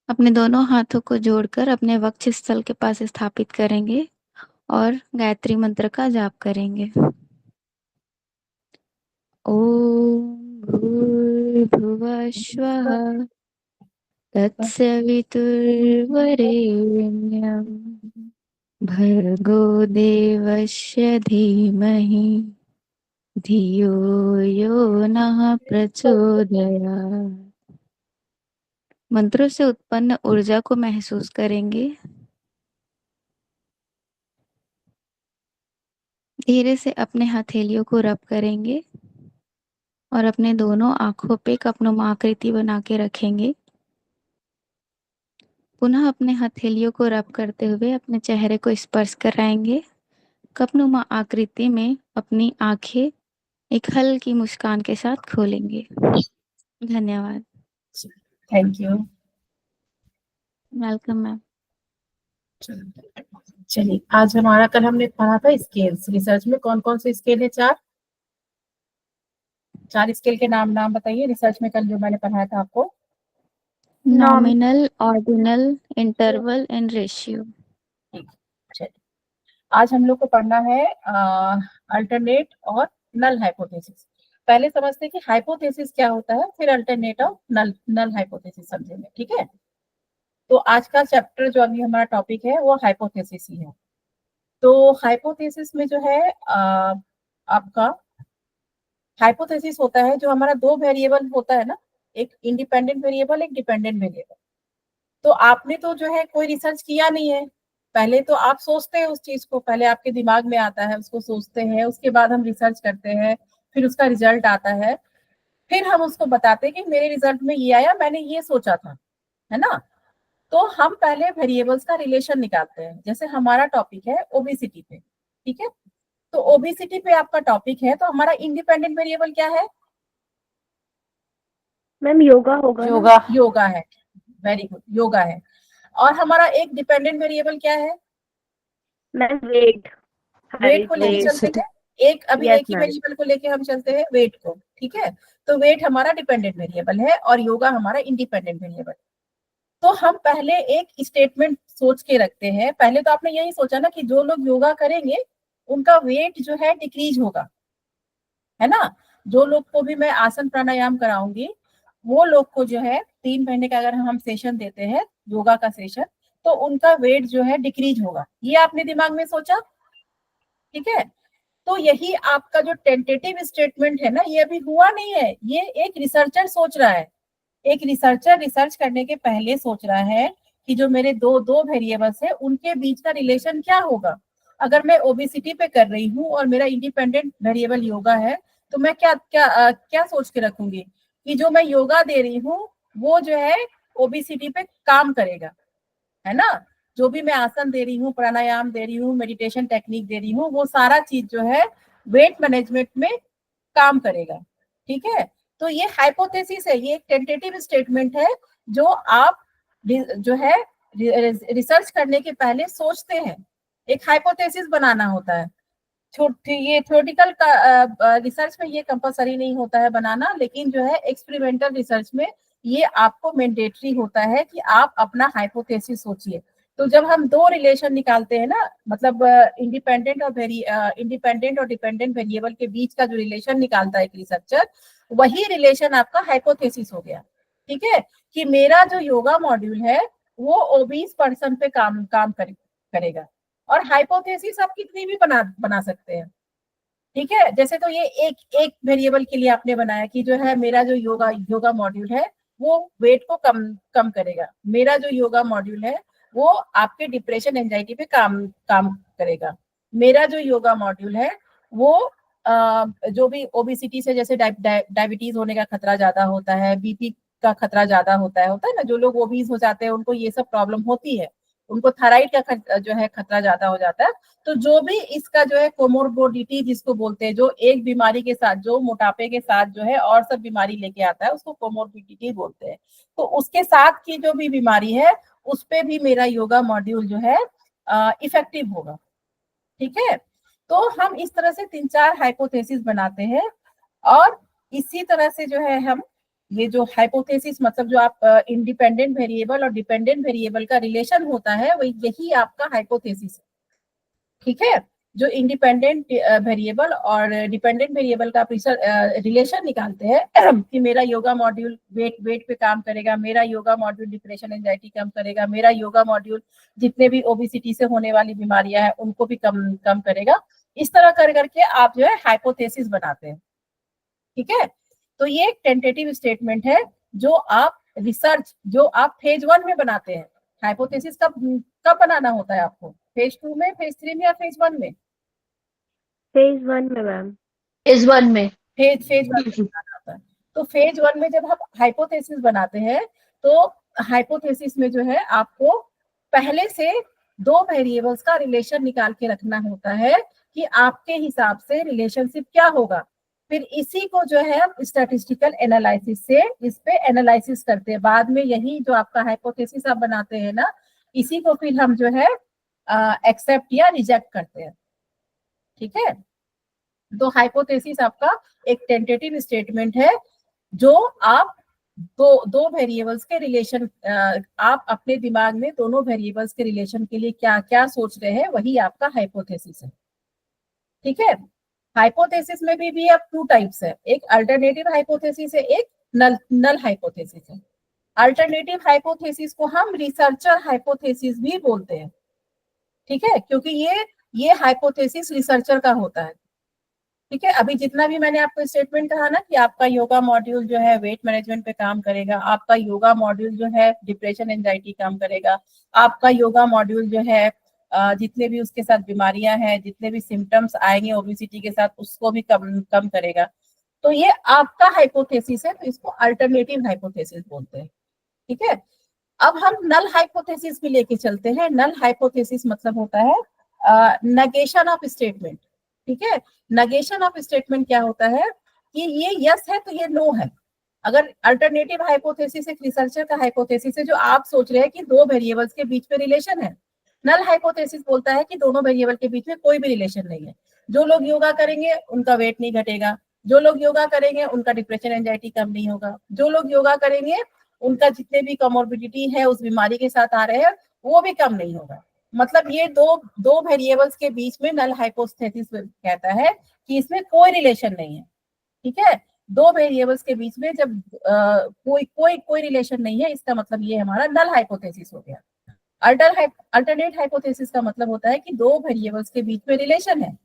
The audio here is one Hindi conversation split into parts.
अपने दोनों हाथों को जोड़कर अपने वक्षस्थल के पास स्थापित करेंगे और गायत्री मंत्र का जाप करेंगे। ओम भूर्भुवः स्वः तत्सवितुर्वरेण्यं भर्गो देवस्य धीमहि धियो यो नः प्रचोदयात्। मंत्रों से उत्पन्न ऊर्जा को महसूस करेंगे। धीरे से अपने हथेलियों को रब करेंगे और अपने दोनों आंखों पे कपनुमा आकृति बना के रखेंगे। पुनः अपने हथेलियों को रब करते हुए अपने चेहरे को स्पर्श कराएंगे। कपनुमा आकृति में अपनी आंखें एक हल्की मुस्कान के साथ खोलेंगे। धन्यवाद। Thank you. Welcome ma'am. चलिए, आज हमारा, कल हमने पढ़ा था स्केल्स। रिसर्च में कौन कौन से स्केल है? चार स्केल के नाम बताइए। रिसर्च में कल जो मैंने पढ़ाया था आपको। Nominal, ordinal, interval and ratio. चलिए, आज हम लोग को पढ़ना है अल्टरनेट और नल हाइपोथेसिस। पहले समझते हैं कि हाइपोथेसिस क्या होता है, फिर अल्टरनेट और नल हाइपोथेसिस समझेंगे। ठीक है, तो आज का चैप्टर जो अभी हमारा टॉपिक है वो हाइपोथेसिस ही है। तो हाइपोथेसिस में जो है आपका हाइपोथेसिस होता है जो हमारा दो वेरिएबल होता है ना, एक इंडिपेंडेंट वेरिएबल, एक डिपेंडेंट वेरिएबल। तो आपने तो जो है कोई रिसर्च किया नहीं है, पहले तो आप सोचते हैं उस चीज को, पहले आपके दिमाग में आता है, उसको सोचते हैं, उसके बाद हम रिसर्च करते हैं, फिर उसका रिजल्ट आता है, फिर हम उसको बताते हैं कि मेरे रिजल्ट में ये आया, मैंने ये सोचा था, है ना। तो हम पहले वेरिएबल्स का रिलेशन निकालते हैं। जैसे हमारा टॉपिक है ओबेसिटी पे, ठीक है, तो ओबेसिटी पे आपका टॉपिक है, तो हमारा इंडिपेंडेंट वेरिएबल क्या है? मैम योगा होगा। योगा है। वेरी गुड, योगा है। और हमारा एक डिपेंडेंट वेरिएबल क्या है? मैम वेट को लेके चलते हैं। एक अभी एक ही वेरिएबल को लेके हम चलते हैं, वेट को। ठीक है, तो वेट हमारा डिपेंडेंट वेरिएबल है और योगा हमारा इंडिपेंडेंट वेरिएबल। तो हम पहले एक स्टेटमेंट सोच के रखते हैं। पहले तो आपने यही सोचा ना कि जो लोग योगा करेंगे उनका वेट जो है डिक्रीज होगा, है ना। जो लोग को भी मैं आसन प्राणायाम कराऊंगी, वो लोग को जो है 3 महीने का अगर हम सेशन देते हैं योगा का सेशन, तो उनका वेट जो है डिक्रीज होगा। ये आपने दिमाग में सोचा, ठीक है। तो यही आपका जो टेंटेटिव स्टेटमेंट है ना, ये अभी हुआ नहीं है, ये एक रिसर्चर सोच रहा है। एक रिसर्चर रिसर्च करने के पहले सोच रहा है कि जो मेरे दो दो वेरिएबल्स है उनके बीच का रिलेशन क्या होगा। अगर मैं ओबेसिटी पे कर रही हूँ और मेरा इंडिपेंडेंट वेरिएबल योगा है, तो मैं क्या क्या क्या सोच के रखूंगी कि जो मैं योगा दे रही हूँ वो जो है ओबेसिटी पे काम करेगा, है ना। जो भी मैं आसन दे रही हूँ, प्राणायाम दे रही हूँ, मेडिटेशन टेक्निक दे रही हूँ, वो सारा चीज जो है वेट मैनेजमेंट में काम करेगा। ठीक है, तो ये हाइपोथेसिस है, ये एक टेंटेटिव स्टेटमेंट है जो आप जो है रिसर्च करने के पहले सोचते हैं। एक हाइपोथेसिस बनाना होता है। ये थ्योरेटिकल का रिसर्च में ये कंपलसरी नहीं होता है बनाना, लेकिन जो है एक्सपेरिमेंटल रिसर्च में ये आपको मैंडेटरी होता है कि आप अपना हाइपोथेसिस सोचिए। तो जब हम दो रिलेशन निकालते हैं ना, मतलब इंडिपेंडेंट और डिपेंडेंट वेरिएबल के बीच का जो रिलेशन निकालता है एक रिसर्चर, वही रिलेशन आपका हाइपोथेसिस हो गया। ठीक है, कि मेरा जो योगा मॉड्यूल है वो ओबीस पर्सन पे काम करेगा। और हाइपोथेसिस आप कितनी भी बना सकते हैं। ठीक है, जैसे तो ये एक वेरिएबल के लिए आपने बनाया कि जो है मेरा जो योगा मॉड्यूल है वो वेट को कम कम करेगा, मेरा जो योगा मॉड्यूल है वो आपके डिप्रेशन एंजाइटी पे काम काम करेगा। मेरा जो योगा मॉड्यूल है वो जो भी ओबेसिटी से, जैसे डायबिटीज होने का खतरा ज्यादा होता है, बीपी का खतरा ज्यादा होता है ना, जो लोग ओबीज हो जाते हैं उनको ये सब प्रॉब्लम होती है, उनको थायराइड का जो है खतरा ज्यादा हो जाता है। तो जो भी इसका जो है कोमोर्बिडिटी जिसको बोलते हैं, जो एक बीमारी के साथ, जो मोटापे के साथ जो है और सब बीमारी लेके आता है, उसको कोमोर्बिडिटी बोलते हैं। तो उसके साथ की जो भी बीमारी है उस पे भी मेरा योगा मॉड्यूल जो है इफेक्टिव होगा। ठीक है, तो हम इस तरह से 3-4 हाइपोथेसिस बनाते हैं, और इसी तरह से जो है हम ये जो हाइपोथेसिस, मतलब जो आप इंडिपेंडेंट वेरिएबल और डिपेंडेंट वेरिएबल का रिलेशन होता है, वही यही आपका हाइपोथेसिस है। ठीक है, जो इंडिपेंडेंट वेरिएबल और डिपेंडेंट वेरिएबल का रिलेशन निकालते हैं कि मेरा योगा मॉड्यूल वेट पे काम करेगा, मेरा योगा मॉड्यूल डिप्रेशन एंजाइटी कम करेगा, मेरा योगा मॉड्यूल जितने भी ओबेसिटी से होने वाली बीमारियां हैं उनको भी कम कम करेगा। इस तरह कर करके आप जो है हाइपोथेसिस बनाते हैं। ठीक है, तो ये एक टेंटेटिव स्टेटमेंट है जो आप रिसर्च, जो आप फेज 1 में बनाते हैं। हाइपोथेसिस कब कब बनाना होता है आपको? फेज 2 में, फेज 3 में, या फेज 1 में? फेज 1 में मैम। फेज 1 में। फेज 1 में बनाना होता है। तो फेज 1 में जब आप हाइपोथेसिस बनाते हैं, तो हाइपोथेसिस में जो है आपको पहले से 2 वेरिएबल्स का रिलेशन निकाल के रखना होता है कि आपके हिसाब से रिलेशनशिप क्या होगा। फिर इसी को जो है हम स्टैटिस्टिकल एनालिसिस से इस पे एनालिसिस करते हैं। बाद में यही जो आपका हाइपोथेसिस आप बनाते हैं ना, इसी को फिर हम जो है एक्सेप्ट या रिजेक्ट करते हैं। ठीक है, तो हाइपोथेसिस आपका एक टेंटेटिव स्टेटमेंट है जो आप दो दो वेरिएबल्स के रिलेशन, आप अपने दिमाग में दोनों वेरिएबल्स के रिलेशन के लिए क्या क्या सोच रहे हैं, वही आपका हाइपोथेसिस है। ठीक है, हाइपोथेसिस में भी अब 2 टाइप्स है, एक अल्टरनेटिव हाइपोथेसिस है, एक नल नल हाइपोथेसिस है। अल्टरनेटिव हाइपोथेसिस को हम रिसर्चर हाइपोथेसिस भी बोलते हैं। ठीक है, क्योंकि ये हाइपोथेसिस रिसर्चर का होता है। ठीक है, अभी जितना भी मैंने आपको स्टेटमेंट कहा ना कि आपका योगा मॉड्यूल जो है वेट मैनेजमेंट पे काम करेगा, आपका योगा मॉड्यूल जो है डिप्रेशन एंजाइटी काम करेगा, आपका योगा मॉड्यूल जो है जितने भी उसके साथ बीमारियां हैं, जितने भी सिम्टम्स आएंगे ओबेसिटी के साथ, उसको भी कम कम करेगा। तो ये आपका हाइपोथेसिस है, तो इसको अल्टरनेटिव हाइपोथेसिस बोलते हैं। ठीक है, अब हम नल हाइपोथेसिस भी लेके चलते हैं। नल हाइपोथेसिस मतलब होता है नेगेशन ऑफ स्टेटमेंट। ठीक है, नेगेशन ऑफ स्टेटमेंट क्या होता है कि ये यस है तो ये नो है। अगर अल्टरनेटिव हाइपोथेसिस एक रिसर्चर का हाइपोथेसिस है जो आप सोच रहे हैं कि 2 वेरिएबल्स के बीच में रिलेशन है। नल हाइपोथेसिस बोलता है कि दोनों वेरिएबल के बीच में कोई भी रिलेशन नहीं है। जो लोग योगा करेंगे उनका वेट नहीं घटेगा, जो लोग योगा करेंगे उनका डिप्रेशन एंजाइटी कम नहीं होगा, जो लोग योगा करेंगे उनका जितने भी कॉमोर्बिडिटी है उस बीमारी के साथ आ रहे हैं वो भी कम नहीं होगा। मतलब ये दो दो वेरिएबल्स के बीच में नल हाइपोथेसिस कहता है कि इसमें कोई रिलेशन नहीं है। ठीक है, 2 वेरिएबल्स के बीच में जब कोई कोई कोई रिलेशन नहीं है, इसका मतलब ये हमारा नल हाइपोथेसिस हो गया। अल्टरनेट हाइपोथेसिस का मतलब होता है कि 2 वेरिएबल्स के बीच में रिलेशन है,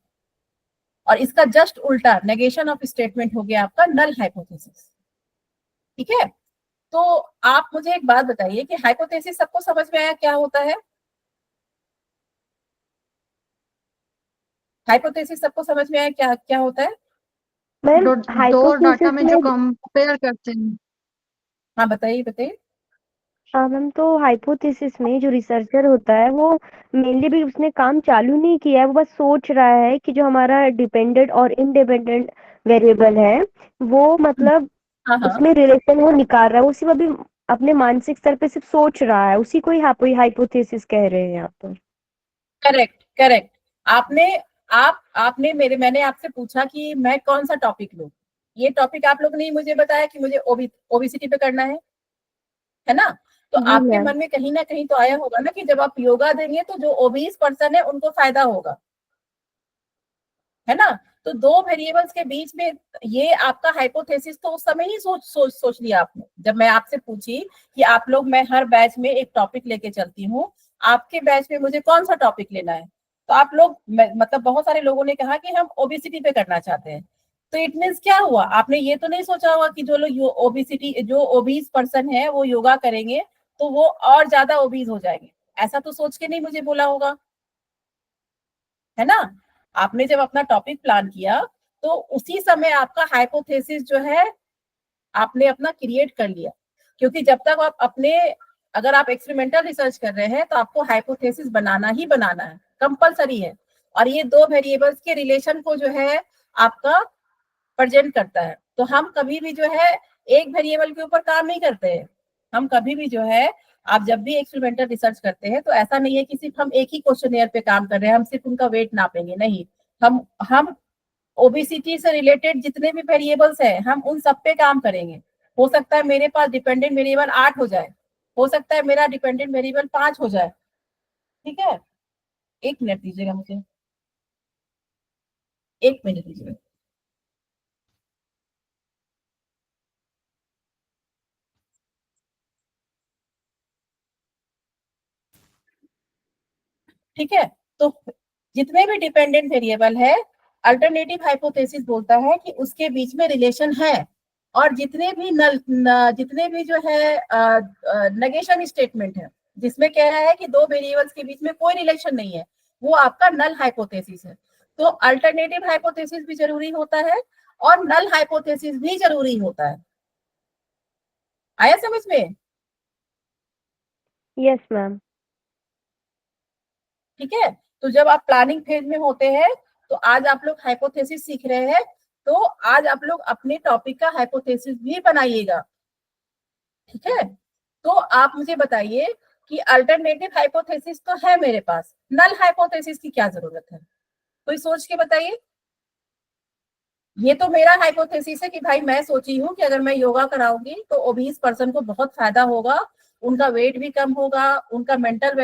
और इसका जस्ट उल्टा नेगेशन ऑफ स्टेटमेंट हो गया आपका नल हाइपोथेसिस। ठीक है, तो आप मुझे एक बात बताइए कि हाइपोथेसिस सबको समझ में आया क्या होता है? हाइपोथेसिस सबको समझ में आया क्या क्या होता है? मैम दो डाटा हाइपोथेसिस में जो में कंपेयर करते हैं। हाँ बताइए बताइए। हाँ मैम, तो हाइपोथेसिस में जो रिसर्चर होता है वो मेनली भी उसने काम चालू नहीं किया है, वो बस सोच रहा है कि जो हमारा डिपेंडेंट और इंडिपेंडेंट वेरिएबल है वो मतलब हाँ हाँ, उसमें रिलेशन वो निकाल रहा है, वो सिर्फ अभी अपने मानसिक स्तर पे सिर्फ सोच रहा है, उसी को ही हाइपोथेसिस कह रहे हैं यहाँ पर। Correct correct. आपने आपने मैंने आपसे पूछा कि मैं कौन सा टॉपिक लूं। ये टॉपिक आप लोग ने मुझे बताया कि मुझे ओबेसिटी पे करना है ना? तो जी आपके मैम। मन में कहीं ना कहीं तो आया होगा ना कि जब आप योगा देंगे तो जो ओबीस पर्सन है उनको फायदा होगा, है ना? तो 2 वेरिएबल्स के बीच में ये आपका हाइपोथेसिस तो उस समय ही सोच लिया आपने। जब मैं आपसे पूछी कि आप लोग, मैं हर बैच में एक टॉपिक लेके चलती हूँ, आपके बैच में मुझे कौन सा टॉपिक लेना है, तो आप लोग मतलब बहुत सारे लोगों ने कहा कि हम ओबेसिटी पे करना चाहते हैं। तो इट मीन्स क्या हुआ, आपने ये तो नहीं सोचा होगा कि जो लोग ओबेसिटी, जो ओबीज पर्सन है वो योगा करेंगे तो वो और ज्यादा ओबीज हो जाएंगे। ऐसा तो सोच के नहीं मुझे बोला होगा। है ना। आपने जब अपना टॉपिक प्लान किया तो उसी समय आपका हाइपोथेसिस जो है आपने अपना क्रिएट कर लिया, क्योंकि जब तक आप अपने, अगर आप एक्सपेरिमेंटल रिसर्च कर रहे हैं तो आपको हाइपोथेसिस बनाना ही बनाना है, कंपलसरी है। और ये दो वेरिएबल्स के रिलेशन को जो है आपका प्रेजेंट करता है। तो हम कभी भी जो है एक वेरिएबल के ऊपर काम नहीं करते हैं। हम कभी भी जो है, आप जब भी एक्सपेरिमेंटल रिसर्च करते हैं तो ऐसा नहीं है कि सिर्फ हम एक ही क्वेश्चनियर पे काम कर रहे हैं, हम सिर्फ उनका वेट नापेंगे, नहीं। हम ओबेसिटी से रिलेटेड जितने भी वेरिएबल्स हैं हम उन सब पे काम करेंगे। हो सकता है मेरे पास डिपेंडेंट वेरिएबल 8 हो जाए, हो सकता है मेरा डिपेंडेंट वेरिएबल 5 हो जाए, ठीक है। 1 मिनट दीजिएगा मुझे, 1 मिनट दीजिएगा। ठीक है, तो जितने भी डिपेंडेंट वेरिएबल है, अल्टरनेटिव हाइपोथेसिस बोलता है कि उसके बीच में रिलेशन है। और जितने भी जो है नेगेशन स्टेटमेंट है जिसमें कह रहा है कि दो वेरिएबल्स के बीच में कोई रिलेशन नहीं है, वो आपका नल हाइपोथेसिस है। तो अल्टरनेटिव हाइपोथेसिस भी जरूरी होता है और नल हाइपोथेसिस भी जरूरी होता है। आया समझ में? Yes ma'am. ठीक है, तो जब आप प्लानिंग फेज में होते हैं तो आज आप लोग हाइपोथेसिस सीख रहे हैं, तो आज आप लोग अपने टॉपिक का हाइपोथेसिस भी बनाइएगा, ठीक है। तो आप मुझे बताइए कि अल्टरनेटिव हाइपोथेसिस तो है मेरे पास, नल हाइपोथेसिस की क्या जरूरत है? कोई सोच के बताइए। ये तो मेरा हाइपोथेसिस है कि भाई मैं सोची हूँ कि अगर मैं योगा कराऊंगी तो ओबीस पर्सन को बहुत फायदा होगा, उनका वेट भी कम होगा, उनका मेंटल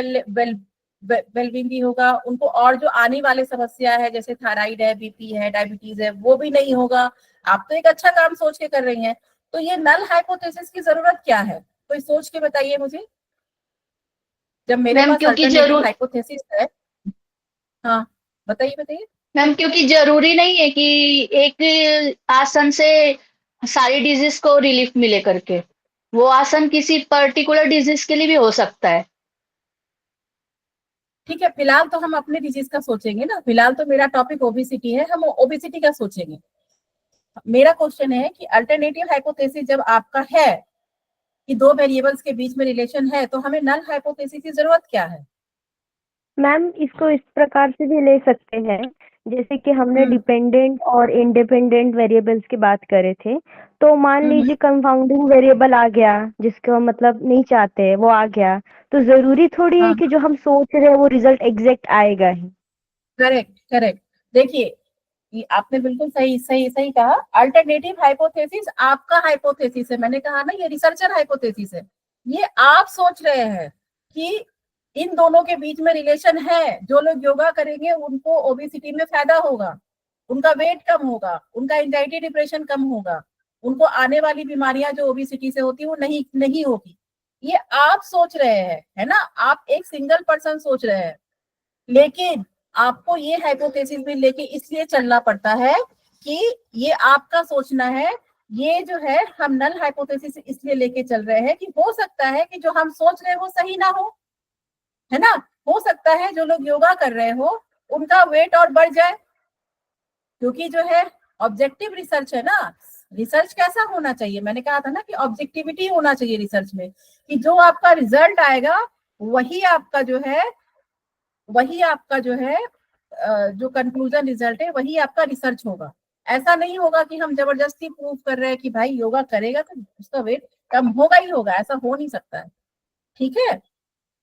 वेलबींग भी होगा, उनको और जो आने वाले समस्या है जैसे थायराइड है, बीपी है, डायबिटीज है, वो भी नहीं होगा। आप तो एक अच्छा काम सोच के कर रही हैं, तो ये नल हाइपोथेसिस की जरूरत क्या है? कोई सोच के बताइए मुझे, जब मेरे मैम पास क्योंकि अल्टरनेटिव हाइपोथेसिस है। हाँ, बताइए बताइए। मैम क्योंकि जरूरी नहीं है कि एक आसन से सारी डिजीज को रिलीफ मिले करके, वो आसन किसी पर्टिकुलर डिजीज के लिए भी हो सकता है। ठीक है, फिलहाल तो हम अपने डिजीज का सोचेंगे ना, फिलहाल तो मेरा टॉपिक ओबेसिटी है, हम ओबेसिटी का सोचेंगे। मेरा क्वेश्चन है कि अल्टरनेटिव हाइपोथेसिस जब आपका है कि दो वेरिएबल्स के बीच में रिलेशन है, तो हमें नल हाइपोथेसिस की जरूरत क्या है? मैम इसको इस प्रकार से भी ले सकते हैं, जैसे कि हमने हम्म डिपेंडेंट और इंडिपेंडेंट वेरिएबल्स की बात करे थे। तो मान हम्म लीजिए कंफाउंडिंग वेरिएबल आ गया, जिसको हम मतलब नहीं चाहते हैं, वो आ गया, तो जरूरी थोड़ी है हाँ, कि जो हम सोच रहे हैं वो रिजल्ट एग्जैक्ट आएगा ही। Correct correct. देखिए, ये आपने बिल्कुल सही सही सही कहा। अल्टरनेटिव हाइपोथेसिस आपका हाइपोथेसिस है, मैंने कहा ना ये रिसर्चर हाइपोथेसिस है। ये आप सोच रहे हैं कि इन दोनों के बीच में रिलेशन है, जो लोग योगा करेंगे उनको ओबेसिटी में फायदा होगा, उनका वेट कम होगा, उनका एंजाइटी डिप्रेशन कम होगा, उनको आने वाली बीमारियां जो ओबेसिटी से होती है वो नहीं नहीं होगी। ये आप सोच रहे हैं, है ना, आप एक सिंगल पर्सन सोच रहे हैं। लेकिन आपको ये हाइपोथेसिस भी लेके इसलिए चलना पड़ता है कि ये आपका सोचना है। ये जो है हम नल हाइपोथेसिस इसलिए लेके चल रहे हैं कि हो सकता है कि जो हम सोच रहे हैं वो सही ना हो, है ना। हो सकता है जो लोग योगा कर रहे हो उनका वेट और बढ़ जाए, क्योंकि जो है ऑब्जेक्टिव रिसर्च है ना। रिसर्च कैसा होना चाहिए, मैंने कहा था ना कि ऑब्जेक्टिविटी होना चाहिए रिसर्च में, कि जो आपका रिजल्ट आएगा वही आपका जो है, वही आपका जो है जो कंक्लूजन रिजल्ट है वही आपका रिसर्च होगा। ऐसा नहीं होगा कि हम जबरदस्ती प्रूव कर रहे हैं कि भाई योगा करेगा तो उसका वेट कम होगा ही होगा, ऐसा हो नहीं सकता है, ठीक है।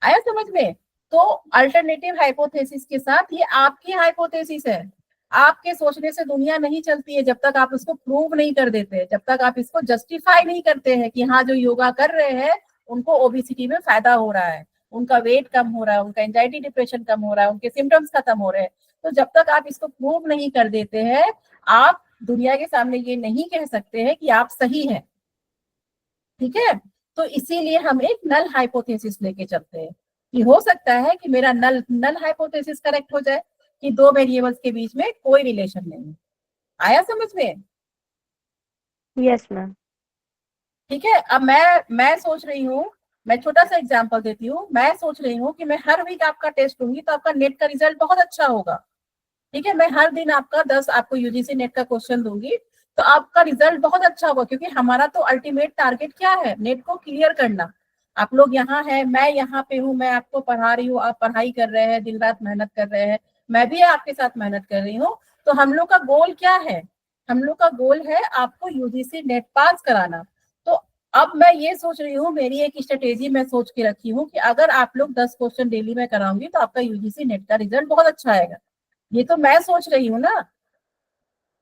आया समझ में? तो अल्टरनेटिव हाइपोथेसिस के साथ ये आपकी हाइपोथेसिस है। आपके सोचने से दुनिया नहीं चलती है जब तक आप इसको प्रूव नहीं कर देते, जब तक आप इसको जस्टिफाई नहीं करते हैं कि हाँ जो योगा कर रहे हैं उनको ओबेसिटी में फायदा हो रहा है, उनका वेट कम हो रहा है, उनका एंजाइटी डिप्रेशन कम हो रहा है, उनके सिम्टम्स खत्म हो रहे हैं। तो जब तक आप इसको प्रूव नहीं कर देते हैं, आप दुनिया के सामने ये नहीं कह सकते हैं कि आप सही हैं, ठीक है। तो इसीलिए हम एक नल हाइपोथेसिस लेके चलते हैं कि हो सकता है कि मेरा नल नल हाइपोथेसिस करेक्ट हो जाए कि दो वेरिएबल्स के बीच में कोई रिलेशन नहीं है। आया समझ में? Yes ma'am. ठीक है, अब मैं सोच रही हूँ, मैं छोटा सा एग्जांपल देती हूँ। मैं सोच रही हूँ कि मैं हर वीक आपका टेस्ट लूंगी तो आपका नेट का रिजल्ट बहुत अच्छा होगा, ठीक है, मैं हर दिन आपका 10 आपको यूजीसी नेट का क्वेश्चन दूंगी, तो आपका रिजल्ट बहुत अच्छा होगा, क्योंकि हमारा तो अल्टीमेट टारगेट क्या है, नेट को क्लियर करना। आप लोग यहाँ है, मैं यहाँ पे हूँ, मैं आपको पढ़ा रही हूँ, आप पढ़ाई कर रहे हैं, दिन रात मेहनत कर रहे हैं, मैं भी आपके साथ मेहनत कर रही हूँ। तो हम लोग का गोल क्या है, हम लोग का गोल है आपको यूजीसी नेट पास कराना। तो अब मैं ये सोच रही हूँ, मेरी एक स्ट्रेटेजी मैं सोच के रखी हूँ कि अगर आप लोग 10 क्वेश्चन डेली में कराऊंगी तो आपका यूजीसी नेट का रिजल्ट बहुत अच्छा आएगा। ये तो मैं सोच रही हूँ ना।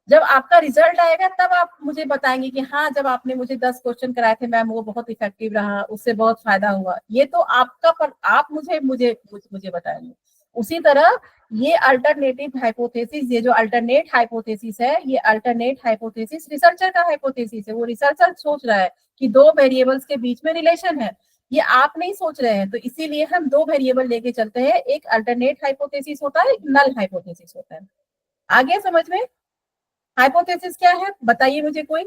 जब आपका रिजल्ट आएगा तब आप मुझे बताएंगे कि हाँ, जब आपने मुझे 10 क्वेश्चन कराए थे मैम, वो बहुत इफेक्टिव रहा, उससे बहुत फायदा हुआ। ये तो आपका पर आप मुझे मुझे मुझे बताएंगे। उसी तरह ये अल्टरनेटिव हाइपोथेसिस, ये जो अल्टरनेट हाइपोथेसिस है, ये अल्टरनेट हाइपोथेसिस रिसर्चर का हाइपोथेसिस है। वो रिसर्चर सोच रहा है कि दो वेरिएबल्स के बीच में रिलेशन है, ये आप नहीं सोच रहे हैं। तो इसीलिए हम दो वेरिएबल लेके चलते हैं, एक अल्टरनेट हाइपोथेसिस होता है, एक नल हाइपोथेसिस होता है। आगे समझ में? हाइपोथेसिस क्या है बताइए मुझे कोई।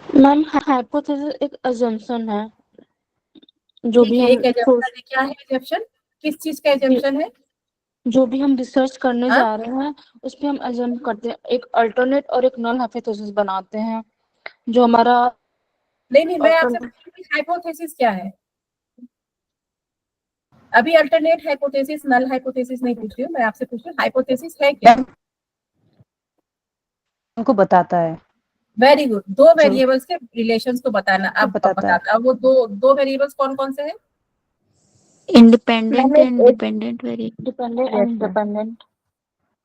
मैम हाइपोथेसिस एक अजम्पशन है, जो ठीक भी है, हम एक एजम्पशन है। क्या है एजम्पशन? किस चीज का एजम्पशन है? जो भी हम रिसर्च करने हाँ, जा रहे हैं उस पे हम अजम्प करते हैं, एक अल्टरनेट और एक नल हाइपोथेसिस बनाते हैं। जो हमारा नहीं नहीं, मैं आपसे alternate- पूछ रही हूँ हाइपोथेसिस क्या है। अभी अल्टरनेट हाइपोथेसिस नल हाइपोथेसिस नहीं पूछ रही हूँ, मैं आपसे पूछ रही हूँ हाइपोथेसिस है क्या। उनको बताता है, वेरी गुड, दो जो वेरिएबल्स के रिलेशंस को बताना। को अब बताता है। बताता है वो दो दो वेरिएबल्स कौन कौन से हैं? इंडिपेंडेंट मैम एंड एक dependent variable. Dependent yes and ma'am. Dependent.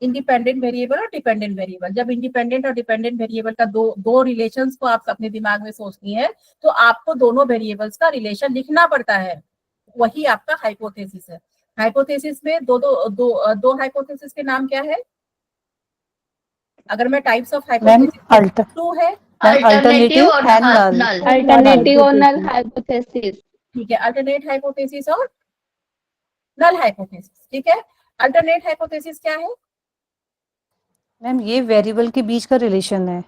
Independent variable और डिपेंडेंट वेरिएबल। जब इंडिपेंडेंट और डिपेंडेंट वेरिएबल का दो दो रिलेशंस को आप अपने दिमाग में सोचती हैं, तो आपको दोनों वेरिएबल्स का रिलेशन लिखना पड़ता है। वही आपका हाइपोथेसिस है। हाइपोथेसिस में दो हाइपोथेसिस के नाम क्या है? अगर मैं types of ma'am hypothesis, two है। अल्टरनेटिव अल्टरनेटिव और एंड नल। नल। अल्टरनेटिव और नल हाइपोथेसिस। ठीक है, अल्टरनेट हाइपोथेसिस और नल हाइपोथेसिस। ठीक है, अल्टरनेट हाइपोथेसिस क्या है? मैम ये वेरिएबल के बीच का रिलेशन है।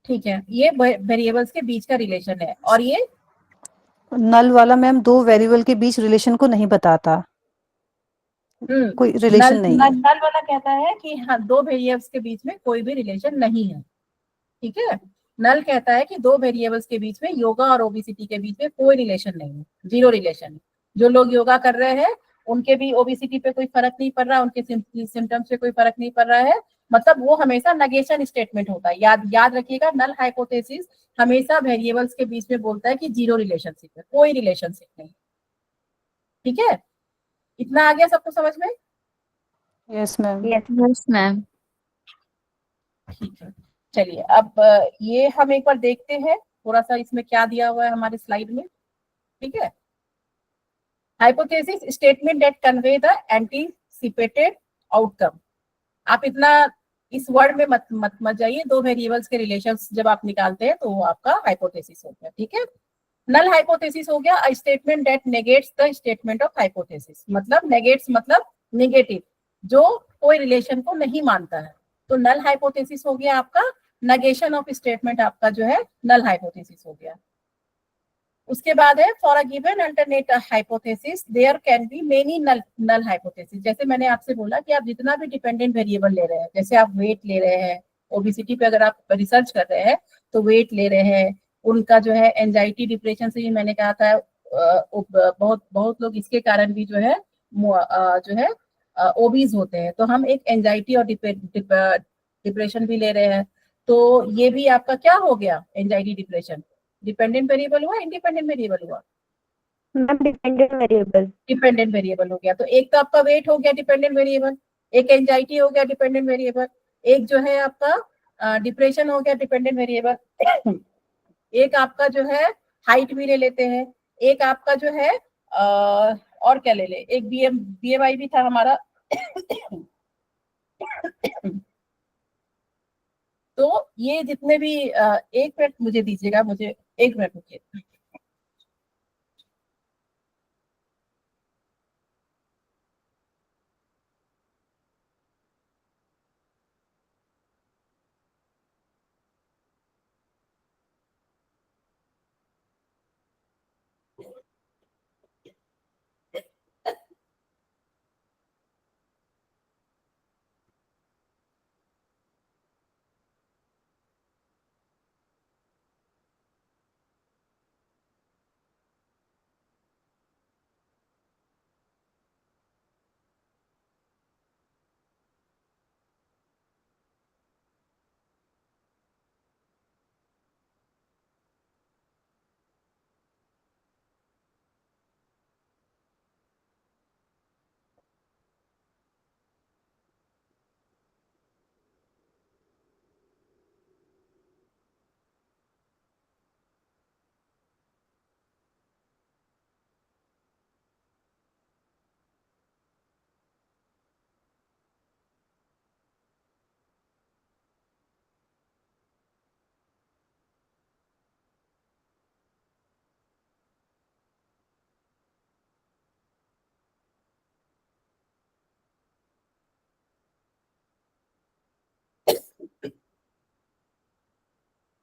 ठीक है, ये वेरिएबल्स के बीच का रिलेशन है। और ये नल वाला मैम दो वेरिएबल के बीच रिलेशन को नहीं बताता, कोई रिलेशन नल नहीं नल है। नल वाला कहता है कि हाँ, दो वेरिएबल्स के बीच में कोई भी रिलेशन नहीं है। ठीक है, नल कहता है कि दो वेरिएबल्स के बीच में, योगा और ओबेसिटी के बीच में कोई रिलेशन नहीं है, जीरो रिलेशन है। जो लोग योगा कर रहे हैं उनके भी ओबेसिटी पे कोई फर्क नहीं पड़ रहा, उनके सिम्टम्स पे कोई फर्क नहीं पड़ रहा है। मतलब वो हमेशा नेगेशन स्टेटमेंट होता है। याद याद रखिएगा, नल हाइपोथेसिस हमेशा वेरिएबल्स के बीच में बोलता है कि जीरो रिलेशनशिप है, कोई रिलेशनशिप नहीं। ठीक है, इतना आ गया सबको समझ में? Yes ma'am. Yes. Yes ma'am. ठीक है, चलिए अब ये हम एक बार देखते हैं थोड़ा सा इसमें क्या दिया हुआ है हमारे स्लाइड में। ठीक है, hypothesis statement that convey the anticipated outcome. आप इतना इस वर्ड में मत जाइए। दो वेरिएबल्स के रिलेशंस जब आप निकालते हैं तो वो आपका हाइपोथेसिस हो गया। ठीक है, नल हाइपोथेसिस हो गया statement that negates the statement of hypothesis. मतलब नेगेट्स मतलब नेगेटिव, जो कोई रिलेशन को नहीं मानता है। तो नल हाइपोथेसिस हो गया आपका, नेगेशन ऑफ स्टेटमेंट आपका जो है नल हाइपोथेसिस हो गया। उसके बाद है for a given alternate hypothesis there can be many null hypothesis. जैसे मैंने आपसे बोला कि आप जितना भी डिपेंडेंट वेरिएबल ले रहे हैं, जैसे आप वेट ले रहे हैं, ओबेसिटी पे अगर आप रिसर्च कर रहे हैं तो वेट ले रहे हैं, उनका जो है एंजाइटी डिप्रेशन से भी मैंने कहा था बहुत बहुत लोग इसके कारण भी जो है ओबीज होते हैं। तो हम एक एंजाइटी और डिप्रेशन भी ले रहे हैं। तो ये भी आपका क्या हो गया, एंजाइटी डिप्रेशन डिपेंडेंट वेरिएबल हुआ, इंडिपेंडेंट वेरिएबल हुआ? Ma'am dependent variable. Dependent variable हो गया। तो एक तो आपका वेट हो गया डिपेंडेंट वेरिएबल, एक एंजाइटी हो गया डिपेंडेंट वेरिएबल, एक जो है आपका डिप्रेशन हो गया डिपेंडेंट वेरिएबल, एक आपका जो है हाइट भी ले लेते हैं, एक आपका जो है और क्या ले ले, एक बीएमआई भी था हमारा। तो ये जितने भी एक मिनट मुझे दीजिएगा, मुझे एक मिनट रुकिए।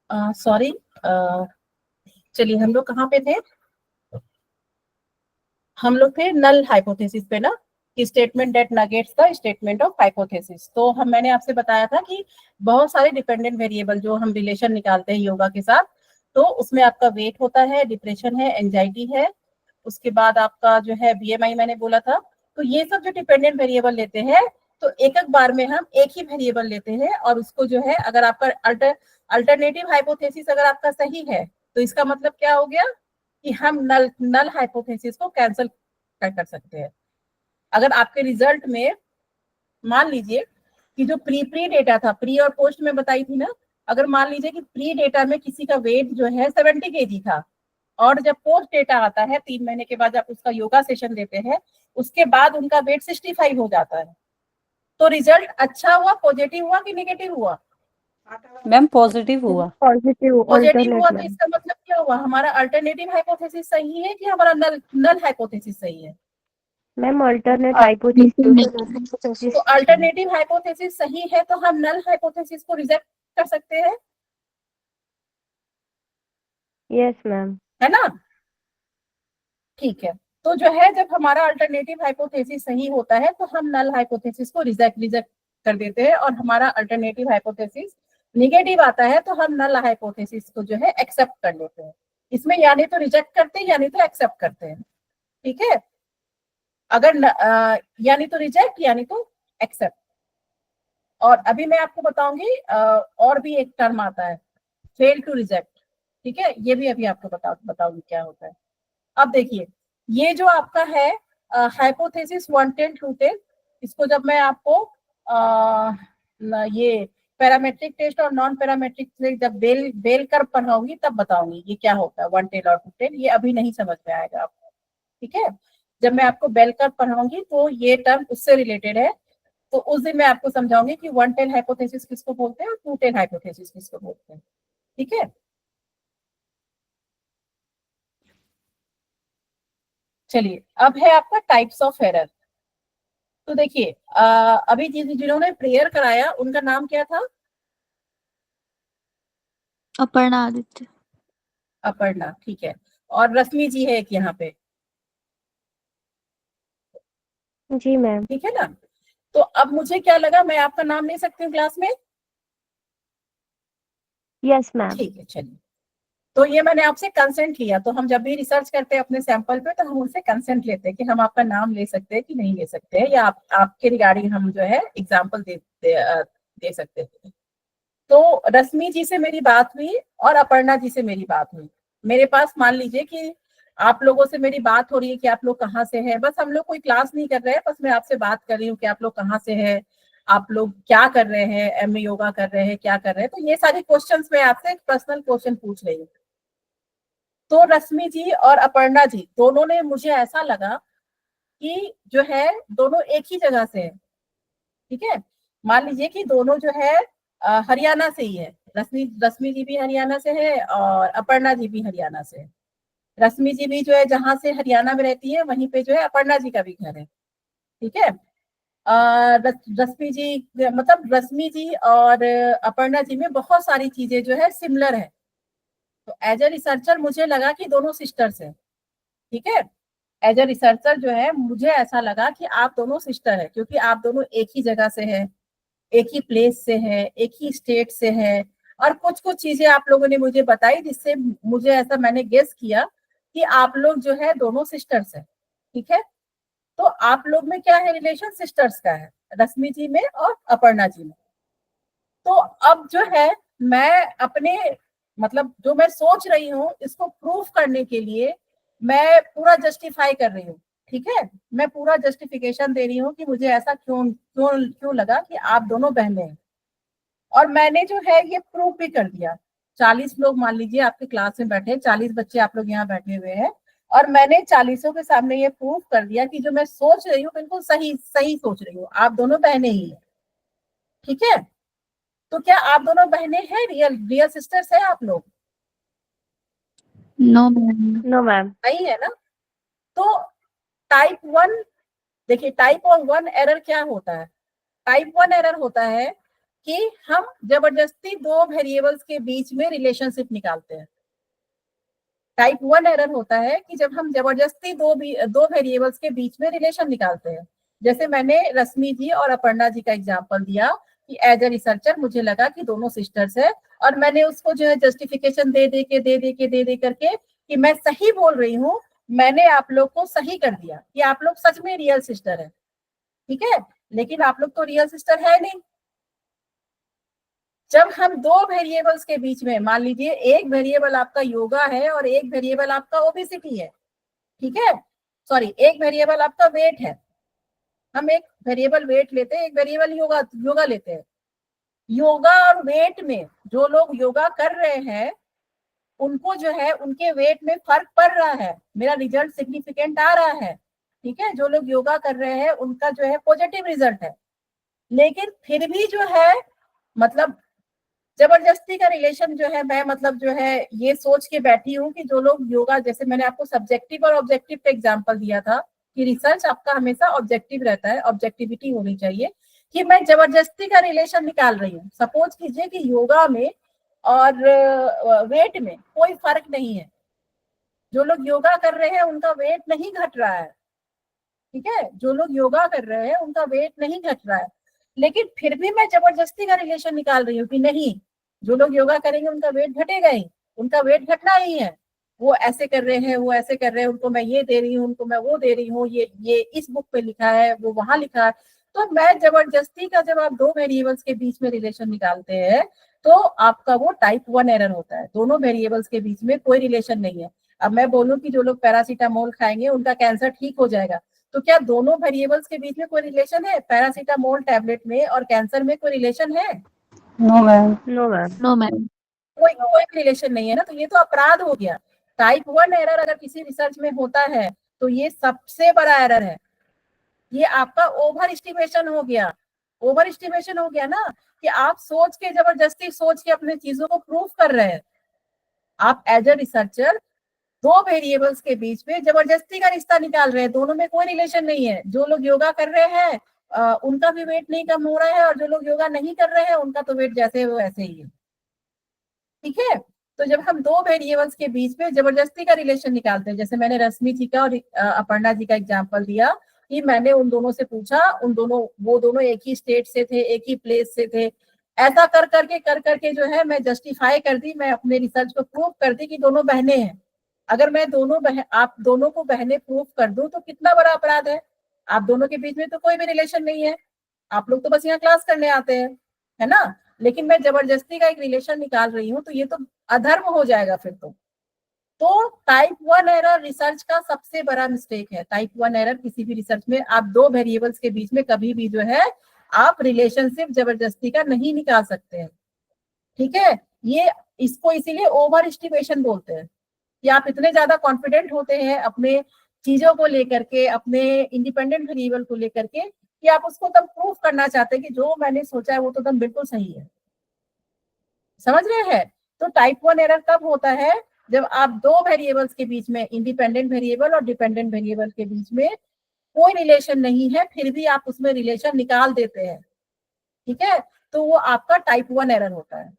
सॉरी, चलिए हम लोग कहाँ पे थे? हम लोग थे नल हाइपोथेसिस पे ना, कि statement that negates the statement of hypothesis. तो मैंने आपसे बताया था कि बहुत सारे डिपेंडेंट वेरिएबल जो हम रिलेशन निकालते हैं योगा के साथ, तो उसमें आपका वेट होता है, डिप्रेशन है, एंजाइटी है, उसके बाद आपका जो है बीएमआई मैंने बोला था। तो ये सब जो डिपेंडेंट वेरिएबल लेते हैं, तो एक एक बार में हम एक ही वेरिएबल लेते हैं और उसको जो है, अगर आपका अल्टरनेटिव हाइपोथेसिस अगर आपका सही है, तो इसका मतलब क्या हो गया कि हम नल हाइपोथेसिस को कैंसिल कर सकते हैं। अगर आपके रिजल्ट में मान लीजिए कि जो प्री डेटा था, प्री और पोस्ट में बताई थी ना, अगर मान लीजिए कि प्री डेटा में किसी का वेट जो है 70 kg था, और जब पोस्ट डेटा आता है 3 महीने के बाद, जब उसका योगा सेशन देते हैं, उसके बाद उनका वेट 65 हो जाता है, तो रिजल्ट अच्छा हुआ, पॉजिटिव हुआ कि नेगेटिव हुआ? मैम पॉजिटिव हुआ। पॉजिटिव पॉजिटिव हुआ, तो अल्टरनेट इसका मतलब क्या हुआ? हमारा अल्टरनेटिव हाइपोथेसिस सही है कि हमारा नल हाइपोथेसिस सही है? Ma'am alternate hypothesis. तो अल्टरनेटिव हाइपोथेसिस सही है, तो हम नल हाइपोथेसिस को रिजेक्ट कर सकते हैं, यस मैम। है ना? ठीक है। तो जो है, जब हमारा अल्टरनेटिव हाइपोथेसिस सही होता है, तो हम नल हाइपोथेसिस को रिजेक्ट कर देते हैं, और हमारा अल्टरनेटिव हाइपोथेसिस निगेटिव आता है, तो हम नल हाइपोथेसिस को जो है एक्सेप्ट कर लेते हैं। इसमें यानी तो रिजेक्ट करते हैं, यानी तो एक्सेप्ट करते हैं, ठीक है? अगर यानी तो रिजेक्ट, यानी तो एक्सेप्ट। और अभी मैं आपको बताऊंगी और भी एक टर्म आता है, फेल टू रिजेक्ट, ठीक है? ये भी अभी आपको बताऊंगी क्या होता है। अब देखिए, ये जो आपका है हाइपोथेसिस 1 10 2 10, इसको जब मैं आपको ये पैरामेट्रिक टेस्ट और नॉन पैरामेट्रिक टेस्ट जब बेल कर पढ़ाऊंगी तब बताऊंगी ये क्या होता है 1 10 और 2 10। ये अभी नहीं समझ में आएगा आपको, ठीक है? जब मैं आपको बेल कर पढ़ाऊंगी तो ये टर्म उससे रिलेटेड है, तो उस दिन मैं आपको समझाऊंगी कि 1 10 हाइपोथेसिस किसको बोलते हैं और 2 10 हाइपोथेसिस किसको बोलते हैं, ठीक है? चलिए, अब है आपका टाइप्स ऑफ एरर। तो देखिए, अभी जिन्होंने प्रेयर कराया उनका नाम क्या था? अपर्णा आदित्य। अपर्णा, ठीक है। और रश्मि जी है एक यहाँ पे, जी मैम। ठीक है ना? तो अब मुझे क्या लगा, मैं आपका नाम ले सकती हूँ क्लास में? Yes ma'am. ठीक है, चलिए। तो ये मैंने आपसे कंसेंट लिया, तो हम जब भी रिसर्च करते हैं अपने सैंपल पे, तो हम उनसे कंसेंट लेते हैं कि हम आपका नाम ले सकते हैं कि नहीं ले सकते हैं, या आपके रिगार्डिंग हम जो है एग्जाम्पल दे सकते हैं। तो रश्मि जी से मेरी बात हुई और अपर्णा जी से मेरी बात हुई। मेरे पास मान लीजिए कि आप लोगों से मेरी बात हो रही है कि आप लोग कहाँ से हैं, बस हम लोग कोई क्लास नहीं कर रहे हैं, बस मैं आपसे बात कर रही हूँ कि आप लोग कहाँ से हैं, आप लोग क्या कर रहे हैं, एमए योगा कर रहे हैं, क्या कर रहे हैं। तो ये सारे क्वेश्चंस मैं आपसे पर्सनल क्वेश्चन पूछ रही हूँ। तो रश्मि जी और अपर्णा जी दोनों ने, मुझे ऐसा लगा कि जो है दोनों एक ही जगह से है, ठीक है? मान लीजिए कि दोनों जो है हरियाणा से ही है। रश्मि जी भी हरियाणा से है और अपर्णा जी भी हरियाणा से है। रश्मि जी भी जो है जहां से हरियाणा में रहती है, वहीं पे जो है अपर्णा जी का भी घर है, ठीक है? रश्मि जी, मतलब रश्मि जी और अपर्णा जी में बहुत सारी चीजें जो है सिमिलर है। तो एज ए रिसर्चर मुझे लगा कि दोनों सिस्टर्स हैं, ठीक है? एज ए रिसर्चर जो है मुझे ऐसा लगा कि आप दोनों सिस्टर है, क्योंकि आप दोनों एक ही जगह से है, एक ही प्लेस से है, एक ही स्टेट से है, और कुछ कुछ चीजें आप लोगों ने मुझे बताई जिससे मुझे ऐसा मैंने गेस किया कि आप लोग जो है दोनों सिस्टर्स हैं, ठीक है? तो आप लोग में क्या है, रिलेशन सिस्टर्स का है, रश्मि जी में और अपर्णा जी में। तो अब जो है, मैं अपने, मतलब जो मैं सोच रही हूँ इसको प्रूफ करने के लिए मैं पूरा जस्टिफाई कर रही हूँ, ठीक है? मैं पूरा जस्टिफिकेशन दे रही हूँ कि मुझे ऐसा क्यों क्यों क्यों लगा कि आप दोनों बहनें हैं। और मैंने जो है ये प्रूफ भी कर दिया। 40 लोग मान लीजिए आपके क्लास में बैठे, 40 बच्चे आप लोग यहाँ बैठे हुए हैं, और मैंने 40 के सामने ये प्रूफ कर दिया कि जो मैं सोच रही हूँ बिल्कुल सही सही सोच रही हूँ, आप दोनों बहनें ही हैं, ठीक है? तो क्या आप दोनों बहनें हैं, रियल रियल सिस्टर्स है आप लोग? No ma'am. No ma'am. नहीं है ना? तो टाइप 1, देखिए टाइप 1 एरर क्या होता है? टाइप 1 एरर होता है कि हम जबरदस्ती दो वेरिएबल्स के बीच में रिलेशनशिप निकालते हैं। टाइप 1 एरर होता है कि जब हम जबरदस्ती दो वेरिएबल्स के बीच में रिलेशन निकालते हैं। जैसे मैंने रश्मि जी और अपर्णा जी का एग्जांपल दिया कि एज ए रिसर्चर मुझे लगा कि दोनों सिस्टर्स है, और मैंने उसको जो है जस्टिफिकेशन दे करके कि मैं सही बोल रही हूँ, मैंने आप लोग को सही कर दिया कि आप लोग सच में रियल सिस्टर है। ठीक है, लेकिन आप लोग तो रियल सिस्टर है नहीं। जब हम दो वेरिएबल्स के बीच में, मान लीजिए एक वेरिएबल आपका योगा है और एक वेरिएबल आपका ओबेसिटी है, ठीक है, सॉरी एक वेरिएबल आपका वेट है, हम एक वेरिएबल वेट लेते हैं, एक वेरिएबल योगा लेते हैं। योगा और वेट में जो लोग योगा कर रहे हैं उनको जो है उनके वेट में फर्क पड़ रहा है, मेरा रिजल्ट सिग्निफिकेंट आ रहा है। ठीक है, जो लोग योगा कर रहे हैं उनका जो है पॉजिटिव रिजल्ट है, लेकिन फिर भी जो है मतलब जबरदस्ती का रिलेशन जो है, मैं मतलब जो है ये सोच के बैठी हूँ कि जो लोग योगा, जैसे मैंने आपको सब्जेक्टिव और ऑब्जेक्टिव का एग्जांपल दिया था कि रिसर्च आपका हमेशा ऑब्जेक्टिव रहता है, ऑब्जेक्टिविटी होनी चाहिए, कि मैं जबरदस्ती का रिलेशन निकाल रही हूँ। सपोज कीजिए कि योगा में और वेट में कोई फर्क नहीं है, जो लोग योगा कर रहे हैं उनका वेट नहीं घट रहा है, ठीक है, जो लोग योगा कर रहे हैं उनका वेट नहीं घट रहा है, लेकिन फिर भी मैं जबरदस्ती का रिलेशन निकाल रही हूँ कि नहीं, जो लोग योगा करेंगे उनका वेट घटेगा ही, उनका वेट घटना ही है, वो ऐसे कर रहे हैं, वो ऐसे कर रहे हैं, उनको मैं ये दे रही हूँ, उनको मैं वो दे रही हूँ, ये इस बुक पे लिखा है, वो वहां लिखा है। तो मैं जबरदस्ती का, जब आप दो वेरिएबल्स के बीच में रिलेशन निकालते हैं तो आपका वो टाइप 1 एरर होता है, दोनों वेरिएबल्स के बीच में कोई रिलेशन नहीं है। अब मैं बोलूं कि जो लोग पैरासीटामोल खाएंगे उनका कैंसर ठीक हो जाएगा, तो क्या दोनों वेरिएबल्स के बीच में कोई रिलेशन है? पैरासीटामोल टैबलेट में और कैंसर में कोई रिलेशन है? No ma'am. No ma'am. No ma'am. कोई रिलेशन नहीं है ना, तो ये तो अपराध हो गया। टाइप 1 एरर अगर किसी रिसर्च में होता है तो ये सबसे बड़ा एरर है, ये आपका ओवर एस्टिमेशन हो गया। ओवर एस्टिमेशन हो गया ना, कि आप सोच के, जबरदस्ती सोच के अपने चीजों को प्रूफ कर रहे हैं। आप एज ए रिसर्चर दो वेरिएबल्स के बीच में जबरदस्ती का रिश्ता निकाल रहे हैं, दोनों में कोई रिलेशन नहीं है। जो लोग योगा कर रहे हैं उनका भी वेट नहीं कम हो रहा है, और जो लोग योगा नहीं कर रहे हैं उनका तो वेट जैसे है वो वैसे ही है। ठीक है, तो जब हम दो वेरिएबल्स के बीच में जबरदस्ती का रिलेशन निकालते हैं, जैसे मैंने रश्मि जी का और अपर्णा जी का एग्जाम्पल दिया कि मैंने उन दोनों से पूछा, वो दोनों एक ही स्टेट से थे, एक ही प्लेस से थे, ऐसा कर करके जो है मैं जस्टिफाई कर दी, मैं अपने रिसर्च को प्रूव कर दी कि दोनों बहनें हैं। अगर मैं आप दोनों को बहनें प्रूफ कर दूं तो कितना बड़ा अपराध है? आप दोनों के बीच में तो कोई भी रिलेशन नहीं है, आप लोग तो बस यहाँ क्लास करने आते हैं, है ना, लेकिन मैं जबरदस्ती का एक रिलेशन निकाल रही हूँ, तो ये तो अधर्म हो जाएगा फिर तो टाइप 1 एरर रिसर्च का सबसे बड़ा मिस्टेक है। टाइप 1 एरर किसी भी रिसर्च में, आप दो वेरिएबल्स के बीच में कभी भी जो है आप रिलेशनशिप जबरदस्ती का नहीं निकाल सकते हैं। ठीक है, ये इसको इसीलिए ओवर एस्टिमेशन बोलते हैं, कि आप इतने ज्यादा कॉन्फिडेंट होते हैं अपने चीजों को लेकर के, अपने इंडिपेंडेंट वेरिएबल को लेकर के, कि आप उसको तब प्रूफ करना चाहते हैं कि जो मैंने सोचा है वो तो तब बिल्कुल सही है। समझ रहे हैं? तो टाइप 1 एरर कब होता है? जब आप दो वेरिएबल्स के बीच में, इंडिपेंडेंट वेरिएबल और डिपेंडेंट वेरिएबल के बीच में कोई रिलेशन नहीं है, फिर भी आप उसमें रिलेशन निकाल देते हैं। ठीक है, तो वो आपका टाइप 1 एरर होता है।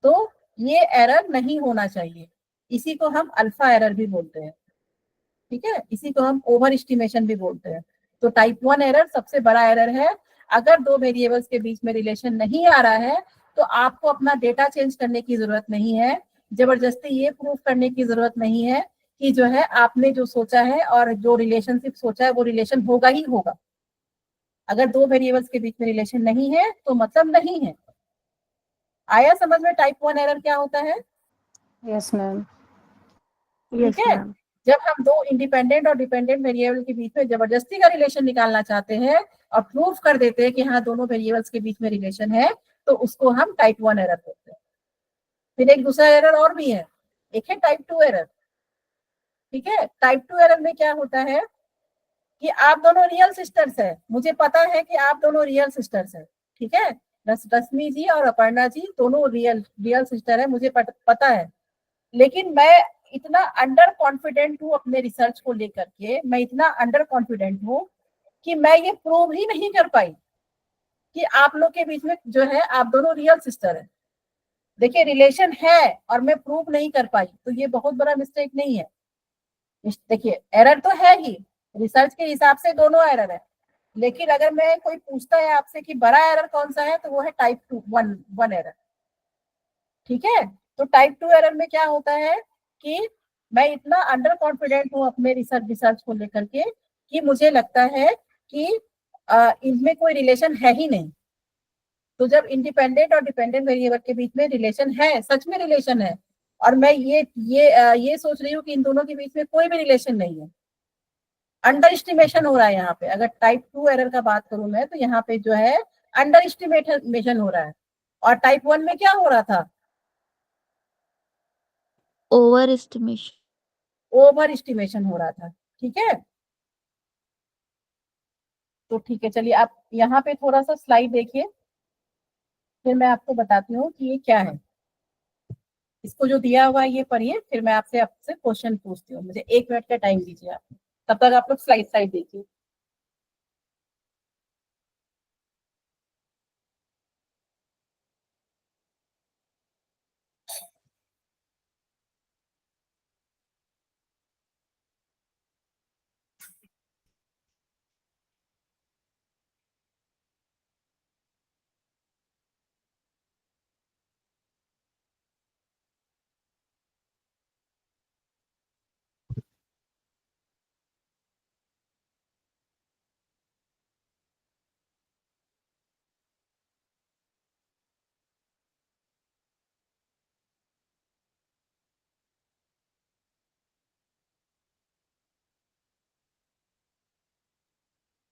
तो ये एरर नहीं होना चाहिए, इसी को हम अल्फा एरर भी बोलते हैं। ठीक है, इसी को हम ओवर एस्टिमेशन भी बोलते हैं। तो टाइप 1 एरर सबसे बड़ा एरर है। अगर दो वेरिएबल्स के बीच में रिलेशन नहीं आ रहा है तो आपको अपना डेटा चेंज करने की जरूरत नहीं है, जबरदस्ती ये प्रूफ करने की जरूरत नहीं है कि जो है आपने जो सोचा है और जो रिलेशनशिप सोचा है वो रिलेशन होगा ही होगा। अगर दो वेरिएबल्स के बीच में रिलेशन नहीं है तो मतलब नहीं है। आया समझ में टाइप 1 एरर क्या होता है? Yes ma'am. यस ठीक है, मैम। जब हम दो इंडिपेंडेंट और डिपेंडेंट वेरिएबल के बीच में जबरदस्ती का रिलेशन निकालना चाहते हैं और प्रूफ कर देते हैं कि हाँ दोनों वेरिएबल्स के बीच में रिलेशन है, तो उसको हम टाइप 1 एरर बोलते हैं। फिर एक दूसरा एरर और भी है, एक है टाइप 2 एरर। ठीक है, टाइप 2 एरर में क्या होता है कि आप दोनों रियल सिस्टर्स है, मुझे पता है कि आप दोनों रियल सिस्टर्स है। ठीक है, रश्मि जी और अपर्णा जी दोनों रियल सिस्टर है, मुझे पता है, लेकिन मैं इतना अंडर कॉन्फिडेंट हूँ अपने रिसर्च को लेकर के, मैं इतना अंडर कॉन्फिडेंट हूँ कि मैं ये प्रूव ही नहीं कर पाई कि आप लोग के बीच में जो है आप दोनों रियल सिस्टर है। देखिए रिलेशन है और मैं प्रूव नहीं कर पाई, तो ये बहुत बड़ा मिस्टेक नहीं है। देखिए एरर तो है ही, रिसर्च के हिसाब से दोनों एरर है, लेकिन अगर मैं कोई पूछता है आपसे कि बड़ा एरर कौन सा है, तो वो है टाइप 2 वन एरर। ठीक है, तो टाइप 2 एरर में क्या होता है कि मैं इतना अंडर कॉन्फिडेंट हूं अपने रिसर्च को लेकर के कि मुझे लगता है कि इनमें कोई रिलेशन है ही नहीं। तो जब इंडिपेंडेंट और डिपेंडेंट वेरिएबल के बीच में रिलेशन है, सच में रिलेशन है, और मैं ये सोच रही हूँ कि इन दोनों के बीच में कोई भी रिलेशन नहीं है, अंडर एस्टिमेशन हो रहा है यहाँ पे। अगर टाइप 2 एरर का बात करूं मैं, तो यहाँ पे जो है अंडर एस्टिमेशन हो रहा है। और टाइप 1 में क्या हो रहा था? Over estimation. ओवर एस्टिमेशन हो रहा था। ठीक है, तो ठीक है, चलिए आप यहाँ पे थोड़ा सा स्लाइड देखिए, फिर मैं आपको बताती हूँ कि ये क्या है। इसको जो दिया हुआ है ये पढ़िए, फिर मैं आपसे क्वेश्चन पूछती हूँ। मुझे 1 मिनट का टाइम दीजिए आप, तब तक आप लोग स्लाइड देखिए।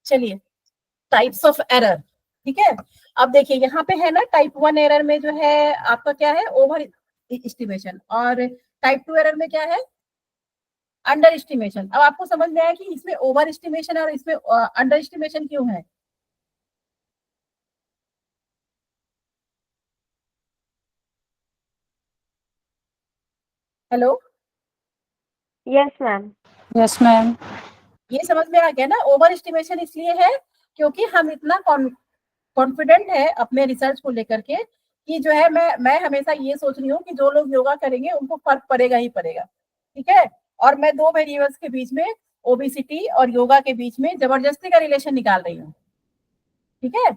चलिए, टाइप्स ऑफ एरर। ठीक है, अब देखिए यहाँ पे है ना, टाइप 1 एरर में जो है आपका क्या है, ओवर एस्टिमेशन, और टाइप 2 एरर में क्या है, अंडर एस्टिमेशन। अब आपको समझ में आया कि इसमें ओवर एस्टिमेशन और इसमें अंडर एस्टिमेशन क्यों है? Hello, yes ma'am. Yes ma'am. ये समझ में आ गया ना? ओवर एस्टिमेशन इसलिए है क्योंकि हम इतना कॉन्फिडेंट है अपने रिसर्च को लेकर के कि जो है मैं हमेशा ये सोच रही हूँ कि जो लोग योगा करेंगे उनको फर्क पड़ेगा ही पड़ेगा। ठीक है, और मैं दो वेरिएबल्स के बीच में, ओबेसिटी और योगा के बीच में जबरदस्ती का रिलेशन निकाल रही हूँ। ठीक है,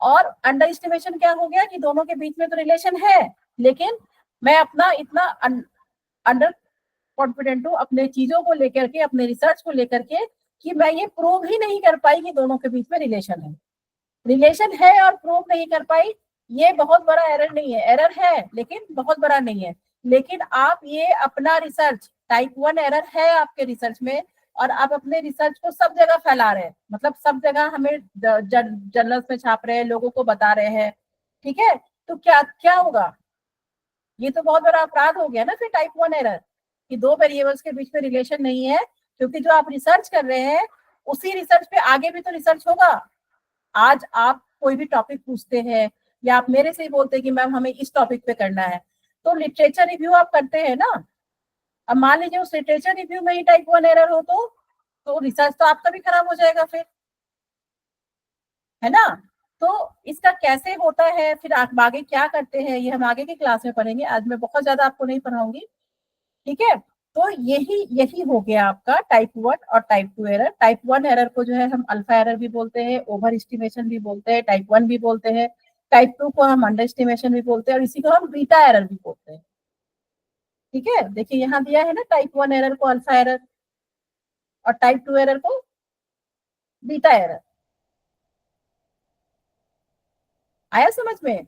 और अंडर एस्टिमेशन क्या हो गया कि दोनों के बीच में तो रिलेशन है, लेकिन मैं अपना इतना अंडर कॉन्फिडेंट हूँ अपने चीजों को लेकर के, अपने रिसर्च को लेकर के, कि मैं ये प्रूव ही नहीं कर पाई कि दोनों के बीच में रिलेशन है। रिलेशन है और प्रूव नहीं कर पाई, ये बहुत बड़ा एरर नहीं है, एरर है लेकिन बहुत बड़ा नहीं है। लेकिन आप ये अपना रिसर्च, टाइप 1 एरर है आपके रिसर्च में, और आप अपने रिसर्च को सब जगह फैला रहे हैं, मतलब सब जगह हमें जर्नल्स में छाप रहे हैं, लोगों को बता रहे हैं। ठीक है, तो क्या क्या होगा? ये तो बहुत बड़ा अपराध हो गया ना फिर, टाइप 1 एरर, कि दो वेरिएबल्स के बीच में रिलेशन नहीं है। क्योंकि जो आप रिसर्च कर रहे हैं उसी रिसर्च पे आगे भी तो रिसर्च होगा। आज आप कोई भी टॉपिक पूछते हैं या आप मेरे से ही बोलते हैं कि मैम हमें इस टॉपिक पे करना है, तो लिटरेचर रिव्यू आप करते हैं ना। अब मान लीजिए उस लिटरेचर रिव्यू में ही टाइप 1 एरर हो, तो रिसर्च तो आपका भी खराब हो जाएगा फिर, है ना? तो इसका कैसे होता है, फिर आप आगे क्या करते हैं, ये हम आगे की क्लास में पढ़ेंगे, आज मैं बहुत ज्यादा आपको नहीं पढ़ाऊंगी। ठीक है, तो यही यही हो गया आपका टाइप 1 और टाइप 2 एरर। टाइप 1 एरर को जो है हम अल्फा एरर भी बोलते हैं, ओवर एस्टिमेशन भी बोलते हैं, टाइप 1 भी बोलते हैं, टाइप 2 को हम अंडर एस्टिमेशन भी बोलते हैं, और इसी को हम बीटा एरर भी बोलते हैं। ठीक है, देखिए यहाँ दिया है ना, टाइप 1 एरर को अल्फा एरर और टाइप 2 एरर को बीटा एरर। आया समझ में?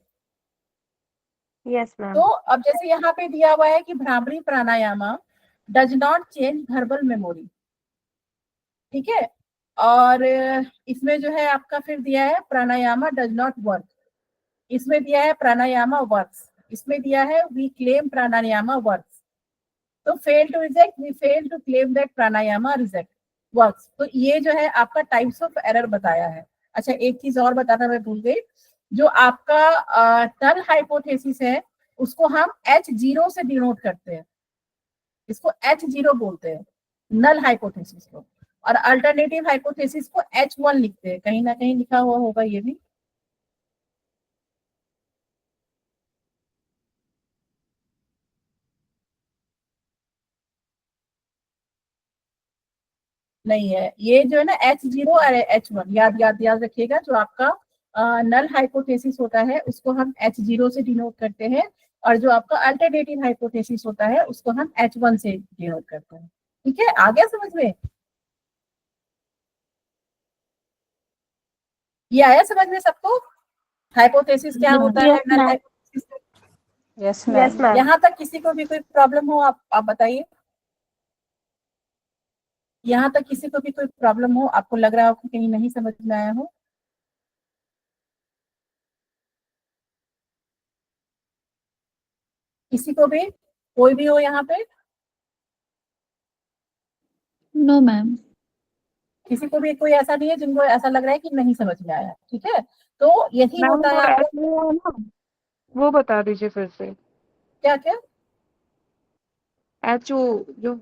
Yes ma'am. तो अब जैसे यहाँ पे दिया हुआ है कि भ्रामरी प्राणायामा does not change verbal memory. ठीक है, और इसमें जो है आपका फिर दिया है प्राणायामा डज नॉट वर्क, इसमें दिया है प्राणायामा वर्क्स, इसमें दिया है वी क्लेम प्राणायामा वर्क्स। तो fail to reject, we fail to claim that pranayama reject works. तो ये जो है आपका टाइप्स ऑफ एरर बताया है। अच्छा, एक चीज और बताना मैं भूल गई, जो आपका नल हाइपोथेसिस है उसको हम H0 से डिनोट करते हैं, इसको H0 बोलते हैं नल हाइपोथेसिस को, और अल्टरनेटिव हाइपोथेसिस को H1 लिखते हैं, कहीं ना कहीं लिखा हुआ होगा ये भी। नहीं है। ये जो है ना H0 और H1 याद रखिएगा। जो आपका नल हाइपोथेसिस होता है उसको हम H0 से डिनोट करते हैं, और जो आपका अल्टरनेटिव हाइपोथेसिस होता है उसको हम H1 से डिनोट करते हैं। ठीक है, आ गया समझ में? ये आया समझ में सबको? हाइपोथेसिस क्या होता है, null hypothesis? Yes yes ma'am. Ma'am. यहाँ तक किसी को भी कोई प्रॉब्लम हो आप बताइए। यहाँ तक किसी को भी कोई प्रॉब्लम हो, आपको लग रहा हो कि कहीं नहीं समझ में आया हो? किसी को भी, कोई भी हो यहाँ पे? No ma'am. किसी को भी कोई ऐसा नहीं है जिनको ऐसा लग रहा है कि नहीं समझ में आया? ठीक है, तो यही मैम होता वो है आपको। ऐसे है ना, वो बता दीजिए फिर से। क्या क्या? एच ओ जो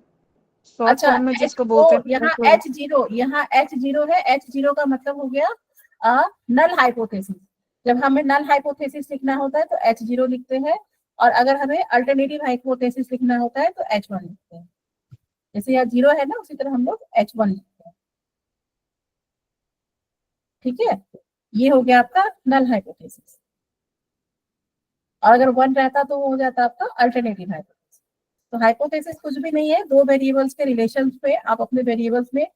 शॉर्ट अच्छा, फॉर्म में जिसको तो बोलते हैं यहाँ HO। H0, यहाँ H0 है। H0 का मतलब हो गया नल हाइपोथेसिस। जब हमें नल हाइपोथेसिस लिखना होता है तो H0 लिखते हैं, और अगर हमें अल्टरनेटिव हाइपोथेसिस लिखना होता है तो H1 लिखते हैं। जैसे यहाँ 0 है ना, उसी तरह हम लोग H1 लिखते हैं। ठीक है, ये हो गया आपका नल हाइपोथेसिस। और अगर 1 रहता तो वो हो जाता आपका अल्टरनेटिव हाइपोथेसिस। तो हाइपोथेसिस कुछ भी नहीं है, दो वेरिएबल्स के रिलेशन पे आप अपने वेरिएबल्स में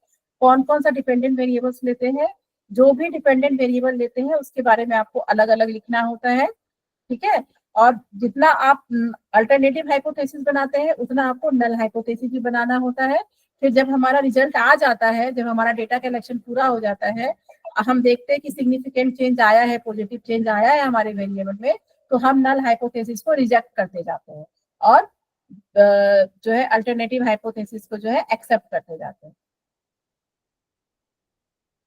कौन कौन सा डिपेंडेंट वेरिएबल्स लेते हैं, जो भी डिपेंडेंट वेरिएबल लेते हैं उसके बारे में आपको अलग अलग लिखना होता है। ठीक है, और जितना आप अल्टरनेटिव हाइपोथेसिस बनाते हैं उतना आपको नल हाइपोथेसिस भी बनाना होता है। फिर जब हमारा रिजल्ट आ जाता है, जब हमारा डेटा कलेक्शन पूरा हो जाता है, हम देखते हैं कि सिग्निफिकेंट चेंज आया है, पॉजिटिव चेंज आया है हमारे वेरिएबल में, तो हम नल हाइपोथेसिस को रिजेक्ट करते जाते हैं, और जो है अल्टरनेटिव हाइपोथेसिस को जो है एक्सेप्ट करते जाते हैं।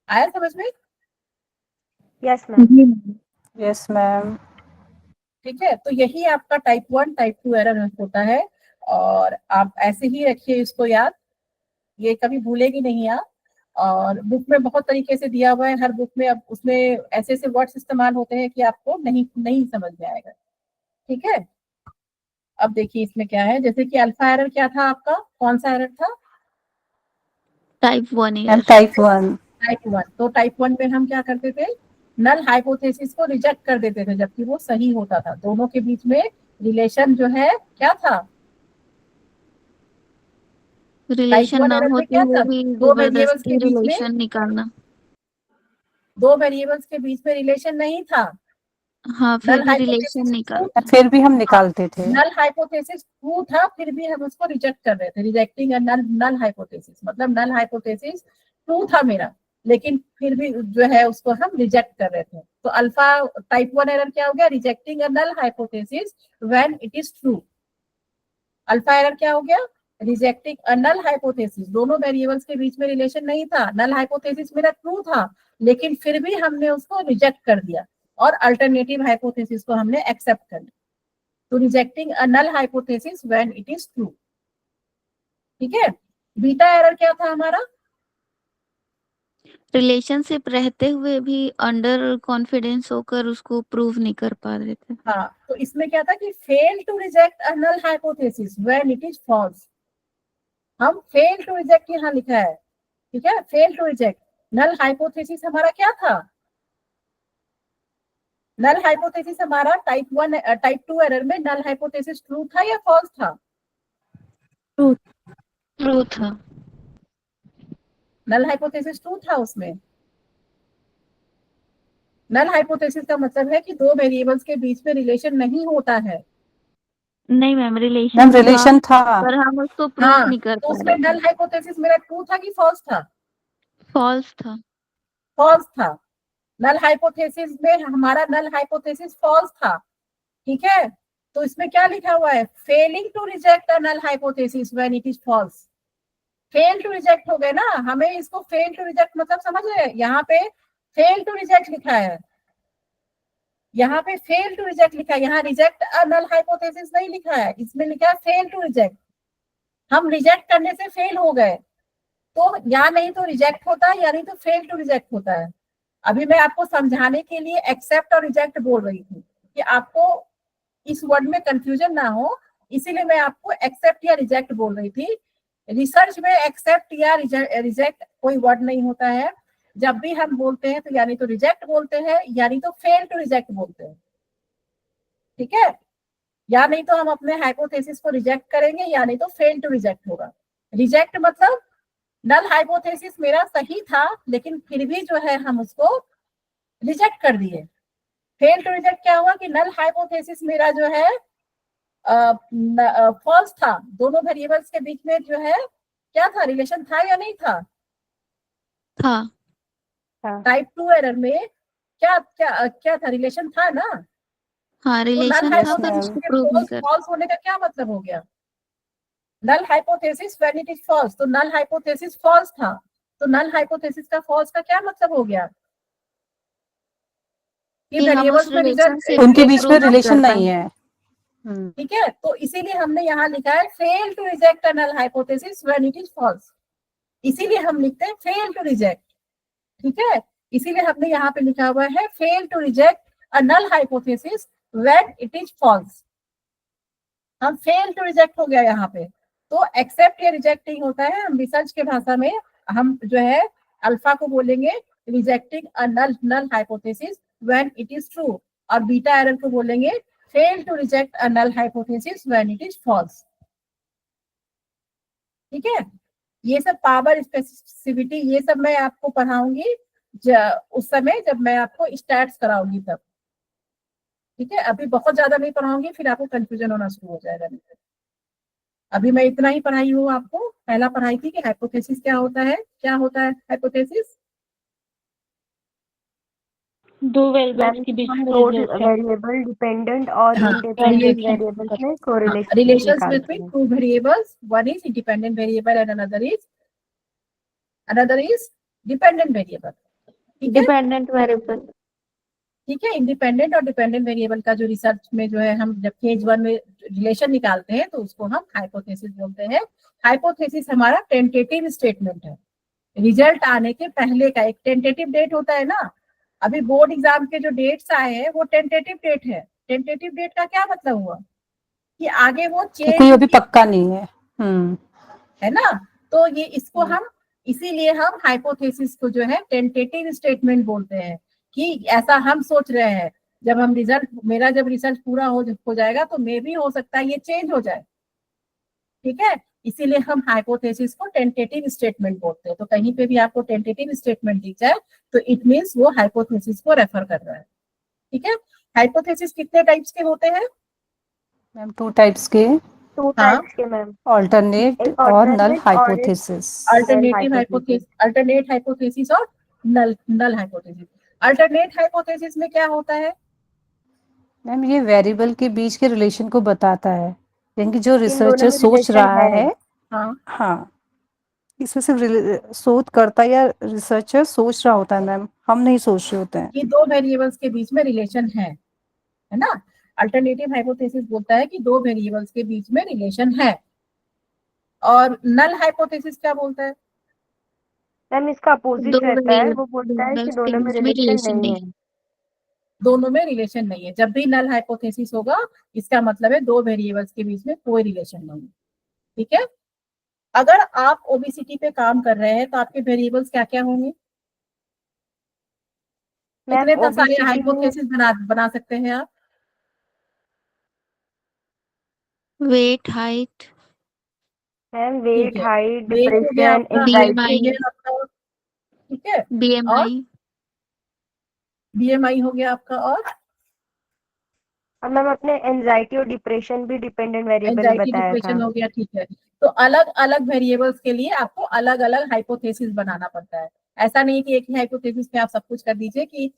आया समझ में? Yes ma'am. Yes ma'am. ठीक है, तो यही आपका टाइप 1 टाइप 2 एरर होता है, और आप ऐसे ही रखिए इसको याद, ये कभी भूलेगी नहीं आप। और बुक में बहुत तरीके से दिया हुआ है, हर बुक में अब उसमें ऐसे ऐसे वर्ड्स इस्तेमाल होते हैं कि आपको नहीं नहीं समझ में आएगा। ठीक है, अब देखिए इसमें क्या है। जैसे कि अल्फा एरर क्या था आपका, कौन सा एरर था? Type 1 ma'am error. Type 1। Type 1। तो टाइप 1 में हम क्या करते थे, नल हाइपोथेसिस को रिजेक्ट कर देते थे, जबकि वो सही होता था। दोनों के बीच में रिलेशन जो है क्या था, टाइप रिलेशन 1 ना एरर में होते क्या हुए था, भी दो वेरिएबल्स के जबरदस्ती बीच में, रिलेशन निकालना। दो वेरिएबल्स के बीच में रिलेशन नहीं था। हाँ, फिर नल भी रिलेशन हाइपोथेसिस ट्रू, निकालते। फिर भी हम निकालते थे। नल हाइपोथेसिस ट्रू था, फिर भी हम उसको रिजेक्ट कर रहे थे। रिजेक्टिंग नल हाइपोथेसिस मतलब नल हाइपोथेसिस ट्रू था मेरा, लेकिन फिर भी जो है उसको हम रिजेक्ट कर रहे थे। तो अल्फा टाइप 1 एरर क्या हो गया, rejecting a null hypothesis when it is true. Alpha error क्या हो गया, रिजेक्टिंग अ नल हाइपोथेसिस। दोनों वेरिएबल्स के बीच में रिलेशन नहीं था, नल हाइपोथेसिस मेरा ट्रू था, लेकिन फिर भी हमने उसको रिजेक्ट कर दिया, और अल्टरनेटिव हाइपोथेसिस को हमने एक्सेप्ट कर लिया। तो rejecting a null hypothesis when it is true. ठीक है, बीटा एरर क्या था हमारा, रिलेशनशिप रहते हुए भी अंडर कॉन्फिडेंस होकर उसको प्रूव नहीं कर पा रहे थे। हाँ, तो इसमें क्या था कि fail to reject a null hypothesis when it is false. हम फेल टू रिजेक्ट यहाँ लिखा है। ठीक है, fail to reject null hypothesis हमारा क्या था, नल हाइपोथेसिस हमारा टाइप 1 टाइप 2 एरर में नल हाइपोथेसिस ट्रू था या फॉल्स था? ट्रू था। नल हाइपोथेसिस ट्रू था उसमें। नल हाइपोथेसिस का मतलब है कि दो वेरिएबल्स के बीच में रिलेशन नहीं होता है। नहीं मैम, मैम रिलेशन था, रिलेशन था। पर हम उसको प्रूव हाँ, नहीं कर तो पा उसमें रहे थे। नल हाइपोथेसिस मेरा ट्रू था कि फॉल्स था? फॉल्स था। फॉल्स था। नल हाइपोथेसिस में हमारा नल हाइपोथेसिस फॉल्स था। ठीक है, तो इसमें क्या लिखा हुआ है, failing to reject a null hypothesis when it is false. Fail to reject हो गए ना, हमें इसको फेल टू रिजेक्ट मतलब समझ रहे हैं, यहाँ पे फेल टू रिजेक्ट लिखा है, यहाँ पे फेल टू रिजेक्ट लिखा है, यहाँ रिजेक्ट अ नल हाइपोथेसिस नहीं लिखा है, इसमें लिखा है फेल टू रिजेक्ट। हम रिजेक्ट करने से फेल हो गए, तो या नहीं तो रिजेक्ट होता है या नहीं तो फेल टू रिजेक्ट होता है। अभी मैं आपको समझाने के लिए एक्सेप्ट और रिजेक्ट बोल रही थी कि आपको इस वर्ड में कंफ्यूजन ना हो, इसीलिए मैं आपको एक्सेप्ट या रिजेक्ट बोल रही थी। रिसर्च में एक्सेप्ट या रिजेक्ट कोई वर्ड नहीं होता है। जब भी हम बोलते हैं तो यानी तो रिजेक्ट बोलते हैं, यानी तो फेल टू रिजेक्ट बोलते हैं, ठीक है। या नहीं तो हम अपने हाइपोथेसिस को रिजेक्ट करेंगे, या नहीं तो फेल टू रिजेक्ट होगा। रिजेक्ट मतलब नल हाइपोथेसिस मेरा सही था, लेकिन फिर भी जो है हम उसको रिजेक्ट कर दिए। फेल टू रिजेक्ट क्या हुआ कि नल हाइपोथेसिस मेरा जो है फॉल्स था। दोनों वेरिएबल्स के बीच में जो है क्या था, रिलेशन था या नहीं था? था। टाइप 2 एरर में क्या क्या क्या था, रिलेशन था ना। हाँ, तो नल रिलेशन था, पर हाइपोथेसिस उसको के प्रूव नहीं कर। फॉल्स होने का क्या मतलब हो गया? Null hypothesis when it is false, तो नल हाइपोथेसिस फॉल्स था, तो नल हाइपोथेसिस का फॉल्स का क्या मतलब हो गया कि कि हम उस वेरिएबल्स में रिलेशनशिप उनके को बीच में प्रूव नहीं रिलेशन कर नहीं पाए। है। ठीक है। तो इसीलिए हमने यहाँ लिखा है fail to reject a null hypothesis when it is false, इसीलिए हम लिखते हैं फेल टू रिजेक्ट, ठीक है। इसीलिए हमने यहाँ पे लिखा हुआ है fail to reject a null hypothesis when it is false. हम फेल टू रिजेक्ट हो गया यहाँ पे। तो एक्सेप्ट या रिजेक्ट नहीं होता है, हम रिसर्च के भाषा में हम जो है अल्फा को बोलेंगे rejecting a null hypothesis when it is true, और बीटा एरर को बोलेंगे fail to reject a null hypothesis when it is false, ठीक है। ये सब पावर स्पेसिफिसिटी ये सब मैं आपको पढ़ाऊंगी उस समय जब मैं आपको स्टैट्स कराऊंगी तब, ठीक है। अभी बहुत ज्यादा नहीं पढ़ाऊंगी, फिर आपको कंफ्यूजन होना शुरू हो जाएगा। अभी मैं इतना ही पढ़ाई हूँ आपको। पहला पढ़ाई थी कि हाइपोथेसिस क्या होता है, क्या होता है हाइपोथेसिस? दो वेरिएबल्स के बीच में दो रिलेशन। वेरिएबल डिपेंडेंट और हाँ, इंडिपेंडेंट relation वेरिएबल्स में कोरिलेशन रिलेशंस निकालते बिटवीन हैं। Two variables, one is independent variable and another is dependent variable, ठीक है। Dependent variable. ठीक है, इंडिपेंडेंट और डिपेंडेंट वेरिएबल का जो रिसर्च में जो है हम जब फेज 1 में रिलेशन निकालते हैं तो उसको हम हाइपोथेसिस बोलते हैं। हाइपोथेसिस हमारा टेंटेटिव स्टेटमेंट है, रिजल्ट आने के पहले का एक टेंटेटिव डेट होता है ना। अभी बोर्ड एग्जाम के जो डेट्स आए हैं वो टेंटेटिव डेट है। टेंटेटिव डेट का क्या मतलब हुआ कि आगे वो कि चेंज कोई अभी पक्का नहीं है। है ना। तो ये इसको हम इसीलिए हम हाइपोथेसिस को जो है टेंटेटिव स्टेटमेंट बोलते हैं कि ऐसा हम सोच रहे हैं। जब हम रिजल्ट मेरा जब रिसर्च पूरा हो जाएगा तो मे भी हो सकता है ये चेंज हो जाए, ठीक है। इसीलिए हम हाइपोथेसिस को टेंटेटिव स्टेटमेंट बोलते हैं। तो कहीं पे भी आपको टेंटेटिव स्टेटमेंट दिख जाए तो इट मींस वो हाइपोथेसिस को रेफर कर रहा है, ठीक है। हाइपोथेसिस कितने टाइप्स के होते हैं? मैम 2 टाइप्स के, टू हाँ, टाइप्स के मैम, ऑल्टरनेट एक और नल ऑल्टरनेट और एक hypothesis. Alternative hypothesis. Hypothesis, alternate hypothesis और नल हाइपोथेसिस। अल्टरनेट हाइपोथेसिस में क्या होता है? मैम ये वेरिएबल के बीच के रिलेशन को बताता है, यानी कि जो इन दोनों रिसर्चर में सोच रिलेशन रहा है। हाँ, हाँ, इसमें सिर्फ शोध करता या रिसर्चर सोच रहा होता है मैम, हम नहीं सोच रहे होते हैं। कि दो वेरिएबल्स के बीच में रिलेशन है ना। अल्टरनेटिव हाइपोथेसिस बोलता है कि दो वेरिएबल्स के बीच में रिलेशन है। और नल हाइपोथेसिस क्या बोलता है? मैम इसका दो अपोजिट रहता है, वो बोलता है कि वेरिएबल्स के दोनों में बीच में रिलेशन रिलेशन नहीं नहीं। है। दोनों में रिलेशन नहीं है। जब भी नल हाइपोथेसिस होगा इसका मतलब है दो वेरिएबल्स के बीच में कोई रिलेशन नहीं है, ठीक है। अगर आप ओबीसीटी पे काम कर रहे हैं तो आपके वेरिएबल्स क्या क्या होंगे? मैम कितने सारे ओबीसीटी में हाइपोथेसिस बना सकते हैं आप? वेट, हाइट, मैम ठीक वेट, है, हाइट, वेट हो गया डिप्रेशन, आपका, हाइट हो एंजाइटी। बीएमआई, गया आपका, ठीक है। और बीएमआई, बीएमआई हो गया आपका, और और मैम अपने एंजाइटी और डिप्रेशन भी डिपेंडेंट वेरिएबल में एंजाइटी बताया था। डिप्रेशन हो गया, ठीक है। तो अलग अलग वेरिएबल्स के लिए आपको अलग अलग हाइपोथेसिस बनाना पड़ता है। ऐसा नहीं कि एक ही हाइपोथेसिस पे आप सब कुछ कर दीजिए कि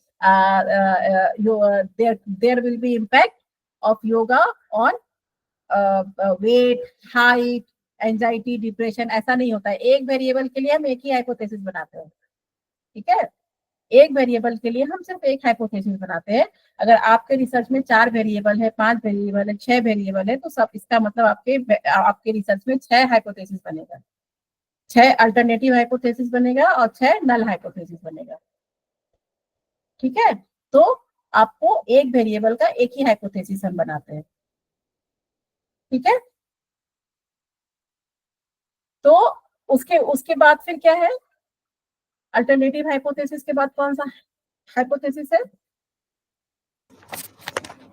there will be impact of yoga on weight, height, anxiety, depression, ऐसा नहीं होता है। एक वेरिएबल के लिए हम एक ही हाइपोथेसिस बनाते हैं, ठीक है। एक वेरिएबल के लिए हम सिर्फ एक हाइपोथेसिस बनाते हैं। अगर आपके रिसर्च में 4 वेरिएबल है, 5 वेरिएबल है, 6 वेरिएबल है तो सब इसका मतलब आपके रिसर्च में 6 हाइपोथेसिस बनेगा, 6 अल्टरनेटिव हाइपोथेसिस बनेगा और 6 नल हाइपोथेसिस बनेगा, ठीक है। तो आपको एक वेरिएबल का एक ही हाइपोथेसिस हम बनाते हैं, ठीक है। तो उसके उसके बाद फिर क्या है, अल्टरनेटिव हाइपोथेसिस के बाद कौन सा हाइपोथेसिस है?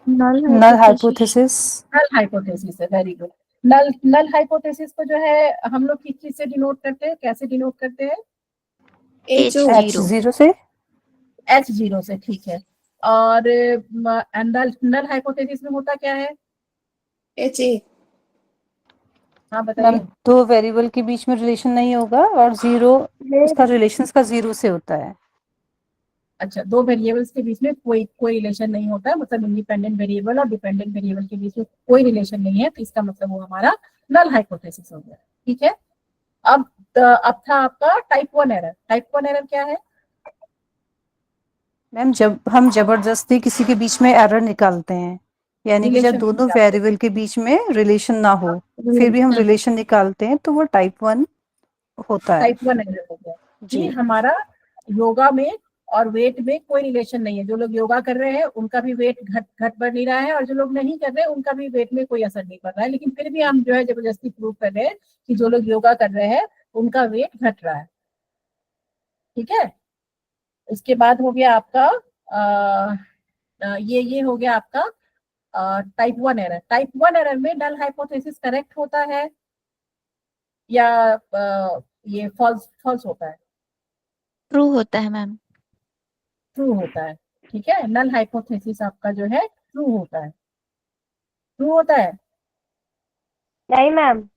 नल नल हाइपोथेसिस। नल हाइपोथेसिस है, वेरी गुड। नल नल हाइपोथेसिस को जो है हम लोग किस चीज से डिनोट करते हैं, कैसे डिनोट करते हैं? H0 से। H0 से, ठीक है। और नल नल हाइपोथेसिस में होता क्या है? HA। हाँ मैम बताइए। दो वेरिएबल के बीच में रिलेशन नहीं होगा और जीरो, उसका रिलेशन का जीरो से होता है। अच्छा, दो वेरिएबल्स के बीच में कोई कोई रिलेशन नहीं होता है, मतलब इंडिपेंडेंट वेरिएबल और डिपेंडेंट वेरिएबल के बीच में कोई रिलेशन नहीं है, तो इसका मतलब वो हमारा नल हाइपोथेसिस हो गया। ठीक है। अब था आपका टाइप 1 एरर। टाइप 1 एरर क्या है? मैम जब हम जबरदस्ती किसी के बीच में एरर निकालते हैं, यानी कि जब रिलेशन दोनों वेरिएबल के बीच में रिलेशन ना हो, फिर भी हम रिलेशन निकालते हैं, तो वो टाइप 1 होता है। टाइप 1 एरर हो गया कि जी। हमारा योगा में और वेट में कोई रिलेशन नहीं है। जो लोग योगा कर रहे हैं उनका भी वेट घट बढ़ नहीं रहा है, और जो लोग नहीं कर रहे हैं उनका भी वेट में कोई असर नहीं पड़ रहा है, लेकिन फिर भी हम जो है जबरदस्ती प्रूव कर रहे हैं कि जो लोग योगा कर रहे हैं उनका वेट घट रहा है। ठीक है। उसके बाद हो गया आपका ये हो गया आपका टाइप 1 एरर। टाइप 1 एरर में नल हाइपोथेसिस करेक्ट होता है या ये फॉल्स फॉल्स होता है? ट्रू होता है मैम। ट्रू होता है। ठीक है, नल हाइपोथेसिस आपका जो है ट्रू होता है। ट्रू होता है। नहीं मैम।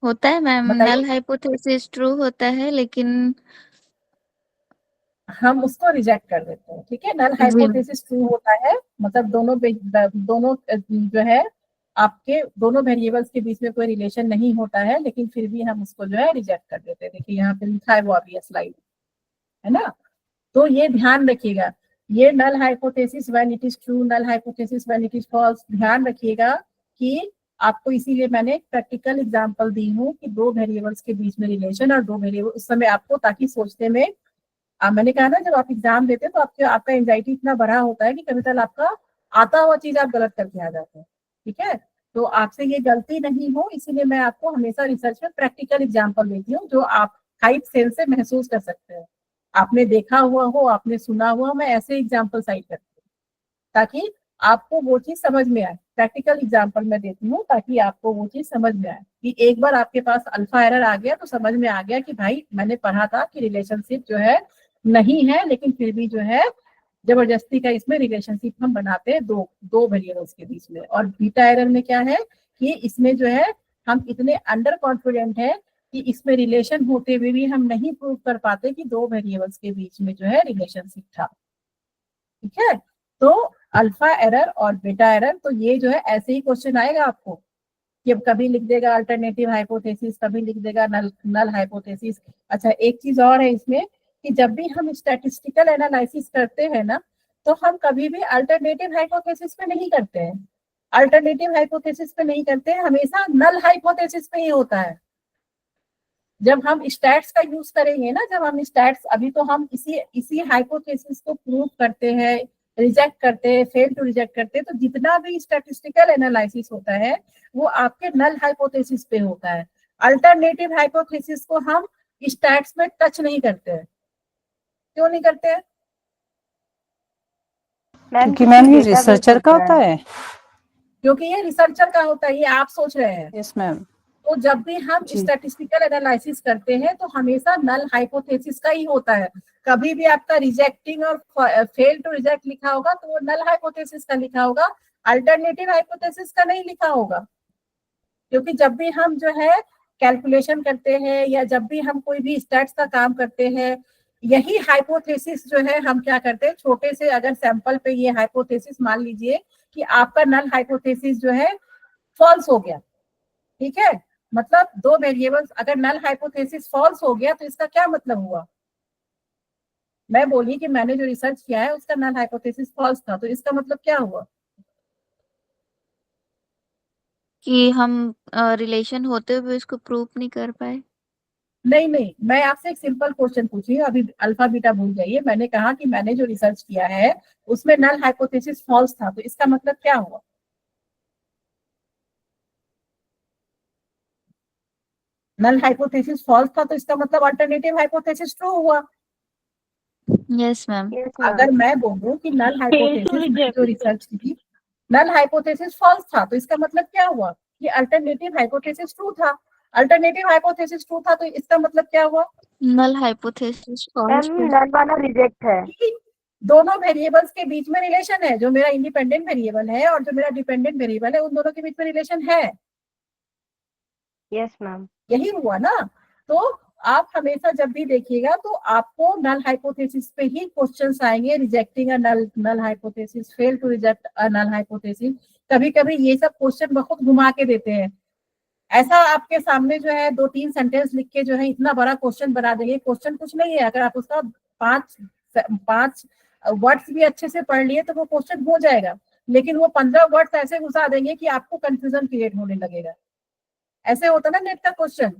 होता है मैम, नल बताइए। हाइपोथेसिस ट्रू होता है, लेकिन हम उसको रिजेक्ट कर देते हैं। ठीक है, नल जी हाइपोथेसिस ट्रू होता है, मतलब दोनों जो है आपके दोनों वेरिएबल्स के बीच में कोई रिलेशन नहीं होता है, लेकिन फिर भी हम उसको जो है रिजेक्ट कर देते हैं। देखिए यहाँ पे लिखा है वो अभी स्लाइड, है ना। तो ये ध्यान रखिएगा, ये null hypothesis when it is true, null hypothesis when it is false. ध्यान रखिएगा कि आपको, इसीलिए मैंने एक प्रैक्टिकल एग्जांपल दी हूँ कि दो वेरिएबल्स के बीच में रिलेशन और दो वेरिएबल उस समय आपको, ताकि सोचने में मैंने कहा ना, जब आप एग्जाम देते हैं तो आपका एंजाइटी इतना बड़ा होता है कि कभी कभी आपका आता हुआ चीज आप गलत करके आ जाते हैं। ठीक है, तो आपसे ये गलती नहीं हो, इसीलिए मैं आपको हमेशा रिसर्च में प्रैक्टिकल एग्जाम्पल देती हूँ जो आप 5 सेंस से महसूस कर सकते हैं। आपने देखा हुआ हो, आपने सुना हुआ, मैं ऐसे एग्जाम्पल साइट करती हूँ ताकि आपको वो चीज समझ में आए। प्रैक्टिकल एग्जाम्पल मैं देती हूँ ताकि आपको वो चीज समझ में आए कि एक बार आपके पास अल्फा एरर आ गया तो समझ में आ गया कि भाई मैंने पढ़ा था कि रिलेशनशिप जो है नहीं है, लेकिन फिर भी जो है जबरदस्ती का इसमें रिलेशनशिप हम बनाते हैं दो दो वेरिएबल्स के बीच में। और बीटा एरर में क्या है कि इसमें जो है हम इतने अंडर कॉन्फिडेंट है कि इसमें रिलेशन होते हुए भी हम नहीं प्रूव कर पाते कि दो वेरिएबल्स के बीच में जो है रिलेशनशिप था। ठीक है, तो अल्फा एरर और बीटा एरर, तो ये जो है ऐसे ही क्वेश्चन आएगा आपको कि अब कभी लिख देगा अल्टरनेटिव हाइपोथेसिस, कभी लिख देगा नल नल हाइपोथेसिस। अच्छा, एक चीज और है इसमें कि जब भी हम स्टैटिस्टिकल एनालिसिस करते हैं ना, तो हम कभी भी अल्टरनेटिव हाइपोथेसिस पे नहीं करते हैं। अल्टरनेटिव हाइपोथेसिस पे नहीं करते हैं, हमेशा नल हाइपोथेसिस पे ही होता है। जब हम स्टैट्स का यूज करेंगे ना, जब हम स्टैट्स, अभी तो हम इसी इसी हाइपोथेसिस को प्रूव करते हैं, रिजेक्ट करते हैं, फेल टू रिजेक्ट करते हैं, तो जितना भी स्टैटिस्टिकल एनालिसिस होता है वो आपके नल हाइपोथेसिस पे होता है। अल्टरनेटिव हाइपोथेसिस को हम स्टैट्स में टच नहीं करते हैं। क्यों नहीं करते हैं? क्योंकि मैम ये रिसर्चर का होता है। क्योंकि ये रिसर्चर का होता है, ये आप सोच रहे हैं। Yes ma'am. तो जब भी हम जी। स्टैटिस्टिकल एनालिसिस करते हैं तो हमेशा नल हाइपोथेसिस का ही होता है। कभी भी आपका रिजेक्टिंग और फेल टू रिजेक्ट लिखा होगा तो वो नल हाइपोथेसिस का लिखा होगा, अल्टरनेटिव हाइपोथेसिस का नहीं लिखा होगा। क्योंकि जब भी हम जो है कैलकुलेशन करते हैं या जब भी हम कोई भी स्टैट्स का काम करते हैं, यही हाइपोथेसिस जो है हम क्या करते हैं, छोटे से अगर सैंपल पे ये हाइपोथेसिस मान लीजिए कि आपका नल हाइपोथेसिस जो है फॉल्स हो गया। ठीक है, मतलब दो वेरिएबल्स अगर नल हाइपोथेसिस फॉल्स हो गया तो इसका क्या मतलब हुआ? मैं बोली कि मैंने जो रिसर्च किया है उसका नल हाइपोथेसिस फॉल्स था, तो इसका मतलब क्या हुआ? कि हम रिलेशन होते हुए इसको प्रूव नहीं कर पाए। नहीं नहीं, मैं आपसे एक सिंपल क्वेश्चन पूछी हूँ, अभी अल्फा बीटा भूल जाइए। मैंने कहा कि मैंने जो रिसर्च किया है उसमें नल हाइपोथेसिस फॉल्स था, तो इसका मतलब क्या हुआ? नल हाइपोथेसिस फॉल्स था तो इसका मतलब अल्टरनेटिव हाइपोथेसिस ट्रू हुआ। Yes ma'am. Yes ma'am. अगर मैं बोलूं कि नल हाइपोथेसिस जो रिसर्च की थी नल हाइपोथेसिस फॉल्स था तो इसका मतलब क्या हुआ कि अल्टरनेटिव हाइपोथेसिस ट्रू था। अल्टरनेटिव हाइपोथेसिस ट्रू था तो इसका मतलब क्या हुआ, नल हाइपोथेसिस फॉल्स मैम नल वाला रिजेक्ट है। कि दोनों वेरिएबल्स के बीच में रिलेशन है, जो मेरा इंडिपेंडेंट वेरिएबल है और जो मेरा डिपेंडेंट वेरिएबल है उन दोनों के बीच में रिलेशन है। Yes ma'am. यही हुआ ना। तो आप हमेशा जब भी देखिएगा तो आपको नल हाइपोथेसिस पे ही क्वेश्चंस आएंगे, rejecting a null hypothesis, fail to reject a null hypothesis. कभी कभी ये सब क्वेश्चन बहुत घुमा के देते हैं। ऐसा आपके सामने जो है 2-3 सेंटेंस लिख के जो है इतना बड़ा क्वेश्चन बना देंगे। क्वेश्चन कुछ नहीं है, अगर आप उसका 5 वर्ड्स भी अच्छे से पढ़ लिए तो वो क्वेश्चन हो जाएगा, लेकिन वो 15 वर्ड्स ऐसे घुसा देंगे कि आपको कंफ्यूजन क्रिएट होने लगेगा। ऐसे होता ना नेट का क्वेश्चन,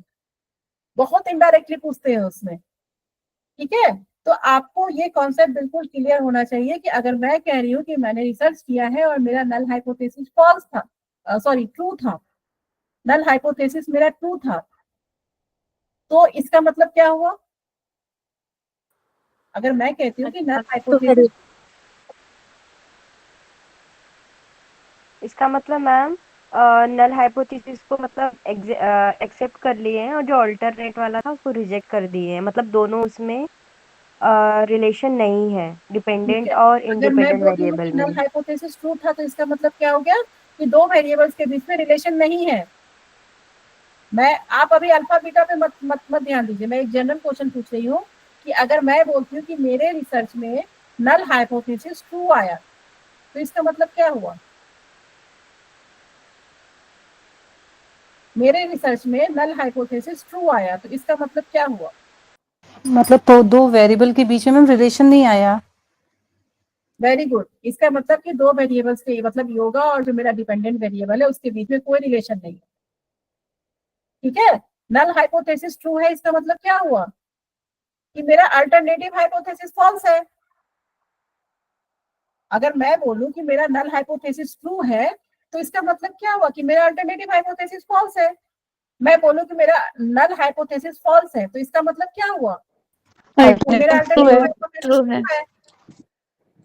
बहुत इनडायरेक्टली पूछते हैं उसमें। ठीक है, तो आपको ये कॉन्सेप्ट बिल्कुल क्लियर होना चाहिए कि अगर मैं कह रही हूँ कि मैंने रिसर्च किया है और मेरा नल हाइपोथेसिस फॉल्स था, सॉरी ट्रू था, नल हाइपोथेसिस मेरा ट्रू था, तो इसका मतलब क्या हुआ। अगर मैं कहती हूँ कि नल हाइपोथेसिस, इसका मतलब मैम नल हाइपोथेसिस को मतलब एक्सेप्ट कर लिए हैं और जो अल्टरनेट वाला था उसको रिजेक्ट कर दिए हैं, मतलब दोनों उसमें रिलेशन नहीं है डिपेंडेंट और अगर मैं इंडिपेंडेंट बोलती हूँ वेरिएबल कि नल में। हाइपोथेसिस ट्रू था तो इसका मतलब क्या हो गया कि दो वेरिएबल्स के बीच में रिलेशन नहीं है। मैं आप अभी अल्फा बीटा पे मत ध्यान दीजिए, मैं एक जनरल क्वेश्चन पूछ रही हूँ कि अगर मैं बोलती हूँ कि मेरे रिसर्च में नल हाइपोथेसिस ट्रू आया तो इसका मतलब क्या हुआ। मेरे रिसर्च में नल हाइपोथेसिस ट्रू आया तो इसका मतलब क्या हुआ। मतलब तो दो वेरिएबल के बीच में मैम रिलेशन नहीं आया। वेरी गुड, इसका मतलब कि दो वेरिएबल्स के मतलब योगा और जो मेरा डिपेंडेंट वेरिएबल है उसके बीच में कोई रिलेशन नहीं है। ठीक है, नल हाइपोथेसिस ट्रू है इसका मतलब क्या हुआ कि मेरा अल्टरनेटिव हाइपोथेसिस फॉल्स है। अगर मैं बोलूं कि मेरा नल हाइपोथेसिस ट्रू है तो इसका मतलब क्या हुआ कि मेरा अल्टरनेटिव हाइपोथेसिस फॉल्स है। मैं बोलूं कि मेरा नल हाइपोथेसिस फॉल्स है तो इसका मतलब क्या हुआ कि मेरा अल्टरनेटिव हाइपोथेसिस ट्रू है। ट्रू है।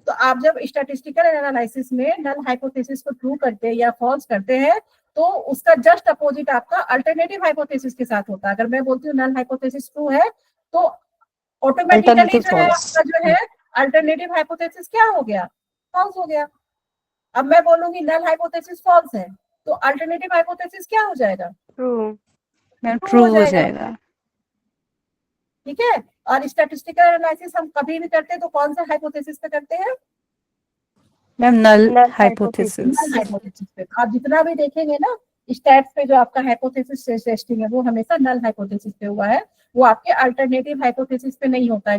तो आप जब स्टैटिस्टिकल एनालिसिस में नल हाइपोथेसिस को ट्रू करते हैं या फॉल्स करते हैं तो उसका जस्ट अपोजिट आपका अल्टरनेटिव हाइपोथेसिस के साथ होता है। अगर मैं बोलती हूँ नल हाइपोथेसिस ट्रू है तो ऑटोमेटिकली जो है आपका जो है अल्टरनेटिव हाइपोथेसिस क्या हो गया, फॉल्स हो गया। अब मैं बोलूंगी नल हाइपोथेसिस फॉल्स है तो अल्टरनेटिव हाइपोथेसिस क्या हो जाएगा, ट्रू। ट्रू हो जाएगा। ठीक है, और स्टैटिस्टिकल एनालिसिस हम कभी भी करते हैं तो कौन सा हाइपोथेसिस पे करते हैं, मैम नल नल हाइपोथेसिस। नल हाइपोथेसिस पे। आप जितना भी देखेंगे ना स्टैट्स पे जो आपका हाइपोथेसिस टेस्टिंग है वो हमेशा नल हाइपोथेसिस पे हुआ है, वो आपके अल्टरनेटिव हाइपोथेसिस पे नहीं होता है।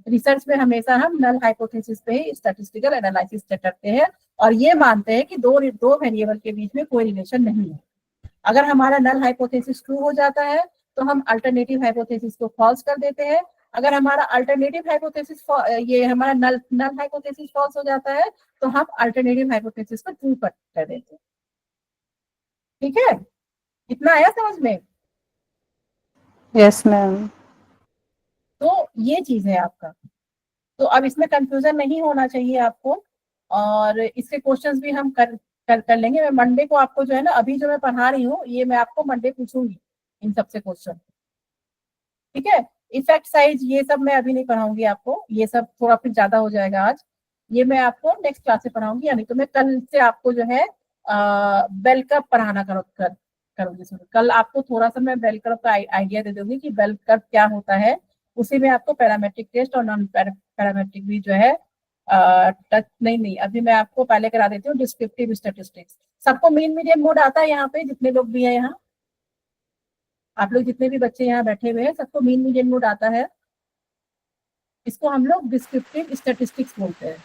रिसर्च में हमेशा हम नल हाइपोथेसिस पे ही स्टैटिस्टिकल एनालिसिस करते हैं और ये मानते हैं कि दो वेरिएबल के बीच में कोई रिलेशन नहीं है। अगर हमारा नल हाइपोथेसिस ट्रू हो जाता है तो हम अल्टरनेटिव हाइपोथेसिस को फॉल्स कर देते हैं। अगर हमारा अल्टरनेटिव हाइपोथेसिस ये हमारा नल हाइपोथेसिस फॉल्स हो जाता है तो हम अल्टरनेटिव हाइपोथेसिस को ट्रू कर देते हैं। ठीक है, इतना आया समझ में। Yes ma'am. तो ये चीज है आपका, तो अब इसमें कंफ्यूजन नहीं होना चाहिए आपको। और इसके क्वेश्चंस भी हम कर लेंगे। मैं मंडे को आपको जो है ना अभी जो मैं पढ़ा रही हूँ ये मैं आपको मंडे पूछूंगी इन सबसे क्वेश्चन। ठीक है, इफेक्ट साइज ये सब मैं अभी नहीं पढ़ाऊंगी आपको, ये सब थोड़ा फिर ज्यादा हो जाएगा आज। ये मैं आपको नेक्स्ट क्लास से पढ़ाऊंगी, यानी तो मैं कल से आपको जो है बेल कर्व पढ़ाना करूंगी। कल आपको थोड़ा सा मैं बेल कर्व का आइडिया दे दूंगी कि बेल कर्व क्या होता है। उसी में आपको पैरामेट्रिक टेस्ट और नॉन पैरामेट्रिक भी जो है टच नहीं, अभी मैं आपको पहले करा देती हूँ डिस्क्रिप्टिव स्टैटिस्टिक्स। सबको मीन मीडियन मोड आता है यहाँ पे जितने लोग भी है यहाँ, आप लोग जितने भी बच्चे यहाँ बैठे हुए हैं सबको मीन मीडियन मोड आता है। इसको हम लोग डिस्क्रिप्टिव स्टैटिस्टिक्स बोलते हैं।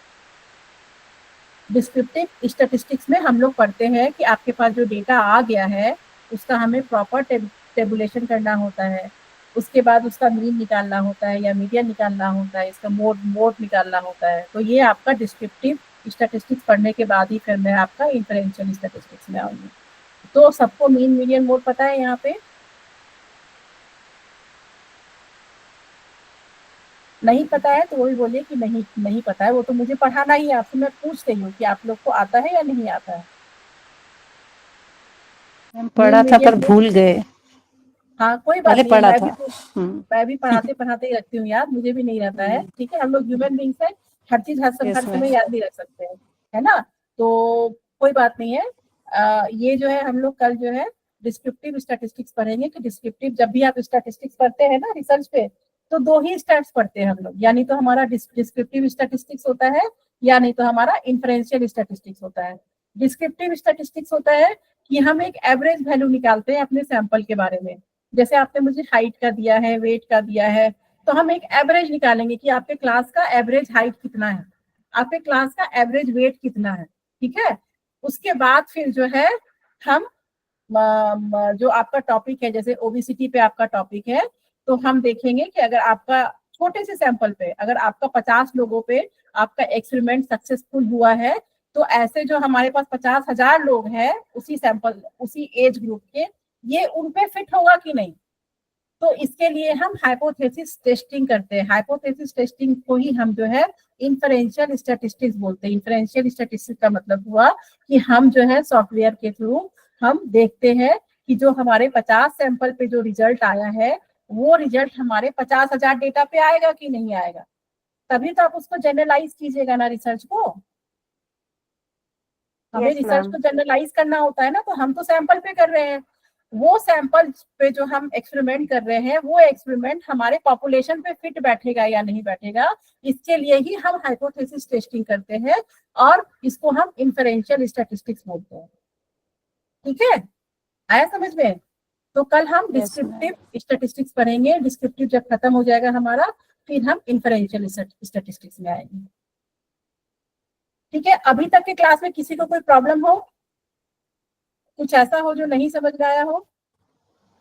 डिस्क्रिप्टिव स्टैटिस्टिक्स में हम लोग पढ़ते हैं कि आपके पास जो डेटा आ गया है उसका हमें प्रॉपर टेबुलेशन करना होता है, उसके बाद उसका मीन निकालना होता है या मीडियन निकालना होता है, इसका मोड निकालना होता है। तो ये आपका डिस्क्रिप्टिव स्टैटिस्टिक्स पढ़ने के बाद ही फिर मैं आपका इन्फरेंशियल स्टैटिस्टिक्स में आऊंगी। तो सबको मीन मीडियन मोड पता है यहाँ पे। नहीं पता है तो वो भी बोलिए कि नहीं नहीं पता है, वो तो मुझे पढ़ाना ही है, आपसे मैं पूछ रही हूँ कि आप लोग को आता है या नहीं आता है। मैम पढ़ा था पर भूल गए, हाँ कोई बात पहले नहीं है, पढ़ा था। मैं भी पढ़ाते पढ़ाते ही रखती हूँ याद, मुझे भी नहीं रहता है, ठीक है, हम लोग ह्यूमन बींग्स है, हर चीज हर यस समय मैम। याद नहीं रख सकते हैं, है ना। तो कोई बात नहीं है। ये जो है हम लोग कल जो है डिस्क्रिप्टिव स्टैटिस्टिक्स पढ़ेंगे कि डिस्क्रिप्टिव, जब भी आप स्टैटिस्टिक्स पढ़ते हैं ना रिसर्च पे, तो दो ही स्टैट्स पढ़ते हैं हम लोग, या नहीं तो हमारा डिस्क्रिप्टिव स्टैटिस्टिक्स होता है, या नहीं तो हमारा इन्फ्रेंशियल स्टैटिस्टिक्स होता है। डिस्क्रिप्टिव स्टैटिस्टिक्स होता है कि हम एक एवरेज वैल्यू निकालते हैं अपने सैंपल के बारे में। जैसे आपने मुझे हाइट का दिया है, वेट का दिया है, तो हम एक एवरेज निकालेंगे कि आपके क्लास का एवरेज हाइट कितना है, आपके क्लास का एवरेज वेट कितना है, ठीक है। उसके बाद फिर जो है हम जो आपका टॉपिक है, जैसे ओबेसिटी पे आपका टॉपिक है, तो हम देखेंगे कि अगर आपका छोटे से सैंपल पे, अगर आपका 50 लोगों पे आपका एक्सपेरिमेंट सक्सेसफुल हुआ है, तो ऐसे जो हमारे पास 50,000 लोग हैं उसी सैंपल उसी एज ग्रुप के, ये उन पे फिट होगा कि नहीं। तो इसके लिए हम हाइपोथेसिस टेस्टिंग करते हैं। हाइपोथेसिस टेस्टिंग को ही हम जो है इन्फरेंशियल स्टैटिस्टिक्स बोलते हैं। इन्फरेंशियल स्टैटिस्टिक्स का मतलब हुआ कि हम जो है सॉफ्टवेयर के थ्रू हम देखते हैं कि जो हमारे 50 सैंपल पे जो रिजल्ट आया है, वो रिजल्ट हमारे 50,000 डेटा पे आएगा कि नहीं आएगा। तभी तो आप उसको जनरलाइज कीजिएगा ना रिसर्च को। हमें यस रिसर्च मैम। को जनरलाइज करना होता है ना, तो हम तो सैंपल पे कर रहे हैं। वो सैंपल पे जो हम एक्सपेरिमेंट कर रहे हैं, वो एक्सपेरिमेंट हमारे पॉपुलेशन पे फिट बैठेगा या नहीं बैठेगा, इसके लिए ही हम हाइपोथेसिस टेस्टिंग करते हैं, और इसको हम इन्फरेंशियल स्टैटिस्टिक्स बोलते हैं। ठीक है, आया समझ में। तो कल हम यस मैम। डिस्क्रिप्टिव स्टैटिस्टिक्स पढ़ेंगे। डिस्क्रिप्टिव जब खत्म हो जाएगा हमारा, फिर हम इन्फरेंशियल स्टैटिस्टिक्स में आएंगे। ठीक है, अभी तक के क्लास में किसी को कोई प्रॉब्लम हो, कुछ ऐसा हो जो नहीं समझ में आया हो?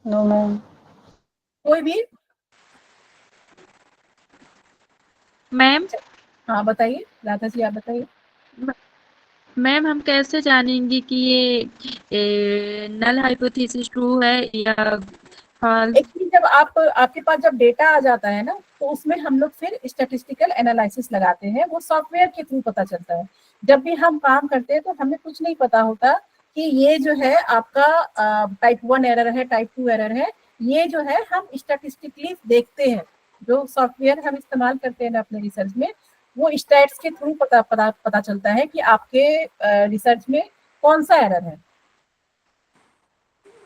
No ma'am. कोई भी? मैम हाँ बताइए राधा जी, आप बताइए। मैम हम कैसे जानेंगे कि ये नल हाइपोथेसिस ट्रू है या फॉल्स? एक्चुअली जब आपके पास जब डेटा आ जाता है ना, तो उसमें हम लोग फिर स्टैटिस्टिकल एनालिसिस लगाते हैं, वो सॉफ्टवेयर के थ्रू पता चलता है। जब भी हम काम करते हैं तो हमें कुछ नहीं पता होता कि ये जो है आपका टाइप 1 एरर है, टाइप 2 एरर है। ये जो है हम स्टैटिस्टिकली देखते हैं, जो सॉफ्टवेयर हम इस्तेमाल करते हैं ना अपने रिसर्च में, वो स्टैट्स के थ्रू पता चलता है कि आपके रिसर्च में कौन सा एरर है।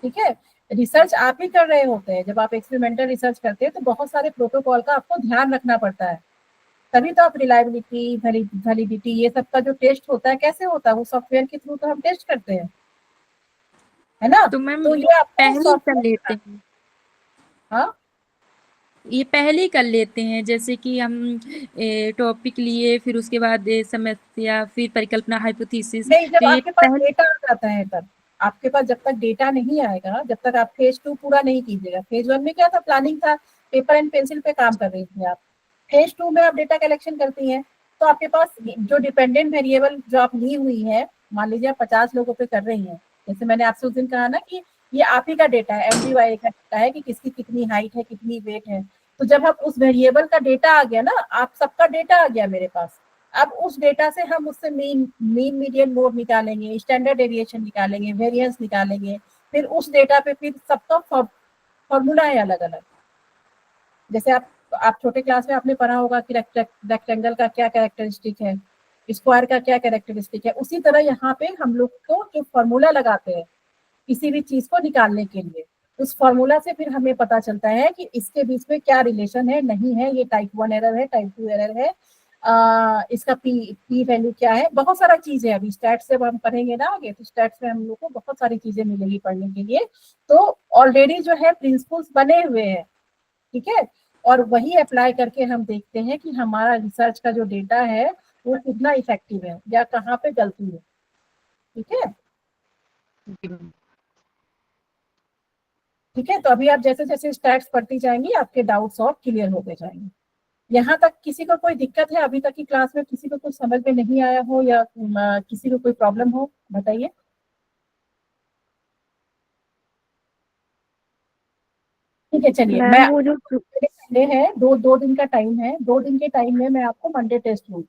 ठीक है, रिसर्च आप ही कर रहे होते हैं। जब आप एक्सपेरिमेंटल रिसर्च करते हैं तो बहुत सारे प्रोटोकॉल का आपको ध्यान रखना पड़ता है, तभी तो आप रिलायबिलिटी, वैलिडिटी, ये सब का जो टेस्ट होता है कैसे होता है, वो सॉफ्टवेयर के थ्रू तो हम टेस्ट करते हैं, है ना। तो मैम तो ये ये आपको पहले ही कर लेते सॉफ्टवेयर, हैं, हाँ ये पहले ही कर लेते हैं, जैसे कि हम टॉपिक लिए, फिर उसके बाद समस्या, फिर परिकल्पना, हाइपोथेसिस, नहीं, तो जब ये आपके पास पहले। डेटा आ जाता है तब। आपके पास जब तक डेटा नहीं आएगा, जब तक आप फेज 2 पूरा नहीं कीजिएगा। फेज 1 में क्या था, प्लानिंग था, पेपर एंड पेंसिल पे काम कर रही थी आप। फेज 2 में आप डेटा कलेक्शन करती हैं, तो आपके पास जो डिपेंडेंट वेरिएबल जो आप ली हुई है, मान लीजिए आप 50 लोगों पे कर रही हैं, जैसे मैंने आपसे उस दिन कहा ना कि ये आप ही का डेटा है, MDY का डेटा है कि किसकी कितनी हाइट है, कितनी वेट है। तो जब आप उस वेरिएबल का डेटा आ गया ना, आप सबका डेटा आ गया मेरे पास। अब उस डेटा से हम उससे मीन मीडियन मोड निकालेंगे, स्टैंडर्ड डेविएशन निकालेंगे, वेरिएंस निकालेंगे। फिर उस डेटा पे फिर सबका फॉर्मूला है अलग अलग। जैसे आप छोटे क्लास में आपने पढ़ा होगा कि रेक्टेंगल का क्या कैरेक्टरिस्टिक है, स्क्वायर का क्या कैरेक्टरिस्टिक है, उसी तरह यहाँ पे हम लोग को जो फॉर्मूला लगाते हैं किसी भी चीज को निकालने के लिए, उस फॉर्मूला से फिर हमें पता चलता है कि इसके बीच में क्या रिलेशन है, नहीं है, ये टाइप 1 एरर है, टाइप 2 एरर है, इसका पी वैल्यू क्या है, बहुत सारा चीज है। अभी स्टैट्स से हम पढ़ेंगे ना आगे, तो स्टैट्स में हम लोग को बहुत सारी चीजें मिलेगी पढ़ने के लिए। तो ऑलरेडी जो है प्रिंसिपल्स बने हुए हैं, ठीक है, और वही अप्लाई करके हम देखते हैं कि हमारा रिसर्च का जो डेटा है वो कितना इफेक्टिव है या कहाँ पे गलती है। ठीक है, ठीक है। तो अभी आप जैसे जैसे स्टैट्स पढ़ती जाएंगी, आपके डाउट्स और क्लियर होते जाएंगे। यहाँ तक किसी को कोई दिक्कत है? अभी तक की क्लास में किसी को कुछ समझ में नहीं आया हो या किसी को कोई प्रॉब्लम हो, बताइए। ठीक है, चलिए मैम मैं वो जो संडे है, दो दिन का टाइम है, 2 दिन के टाइम में मैं आपको मंडे टेस्ट लूंगी।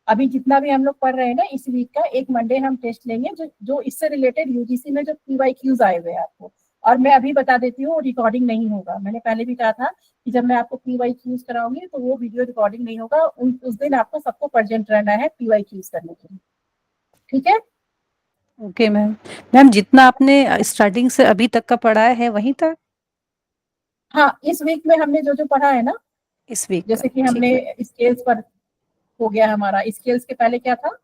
अभी जितना भी हम लोग पढ़ रहे हैं ना, इस वीक का एक मंडे हम टेस्ट लेंगे जो इससे रिलेटेड यूजीसी में जो PYQs आए हुए हैं आपको। और मैं अभी बता देती हूँ, रिकॉर्डिंग नहीं होगा। मैंने पहले भी कहा था कि जब मैं आपको PYQs कराऊंगी तो वो वीडियो रिकॉर्डिंग नहीं होगा। उस दिन आपको सबको प्रेजेंट रहना है PYQs करने के लिए, ठीक है? Okay ma'am. मैम जितना आपने स्टार्टिंग से अभी तक का पढ़ा है वहीं तक? हाँ, इस वीक में हमने जो जो पढ़ा है ना, इस वीक जैसे कि ठीक हमने है। स्केल्स पर हो गया हमारा। स्केल्स के पहले क्या था?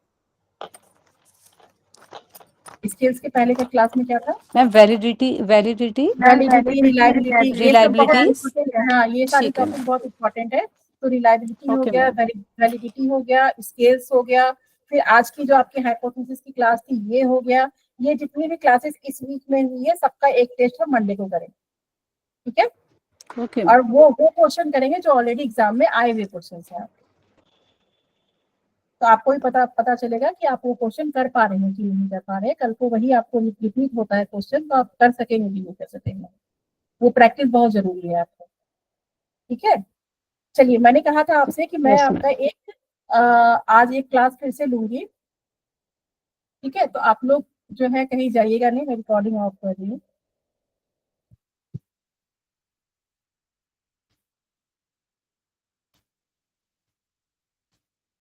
स्केल्स के पहले का क्लास में क्या था मैम वैलिडिटी वैलिडिटी, रिलायबिलिटी, ये सब बहुत रिलायबिलिटी इम्पोर्टेंट है। हाँ, ये सारी ठीक है टॉपिक बहुत इम्पोर्टेंट है। तो रिलायबिलिटी हो ओके गया, मैम। वैलिडिटी हो गया, स्केल्स हो गया, फिर आज की जो आपकी हाइपोथेसिस की क्लास थी ये हो गया। ये जितनी भी क्लासेस इस वीक में हुई है सबका एक टेस्ट हम मंडे को करेंगे, ठीक है? ओके और वो क्वेश्चन करेंगे जो ऑलरेडी एग्जाम में आए हुए क्वेश्चन हैं। तो आपको ही पता चलेगा कि आप वो क्वेश्चन कर पा रहे हैं कि नहीं कर पा रहे हैं। कल को वही आपको रिपीट होता है क्वेश्चन, तो आप कर सकेंगे कि नहीं कर सकेंगे। वो प्रैक्टिस बहुत जरूरी है आपको, ठीक है? चलिए, मैंने कहा था आपसे कि मैं यस मैम। आपका आज एक क्लास फिर से लूंगी, ठीक है? तो आप लोग जो है कहीं जाइएगा नहीं, मैं रिकॉर्डिंग ऑफ कर रही हूँ।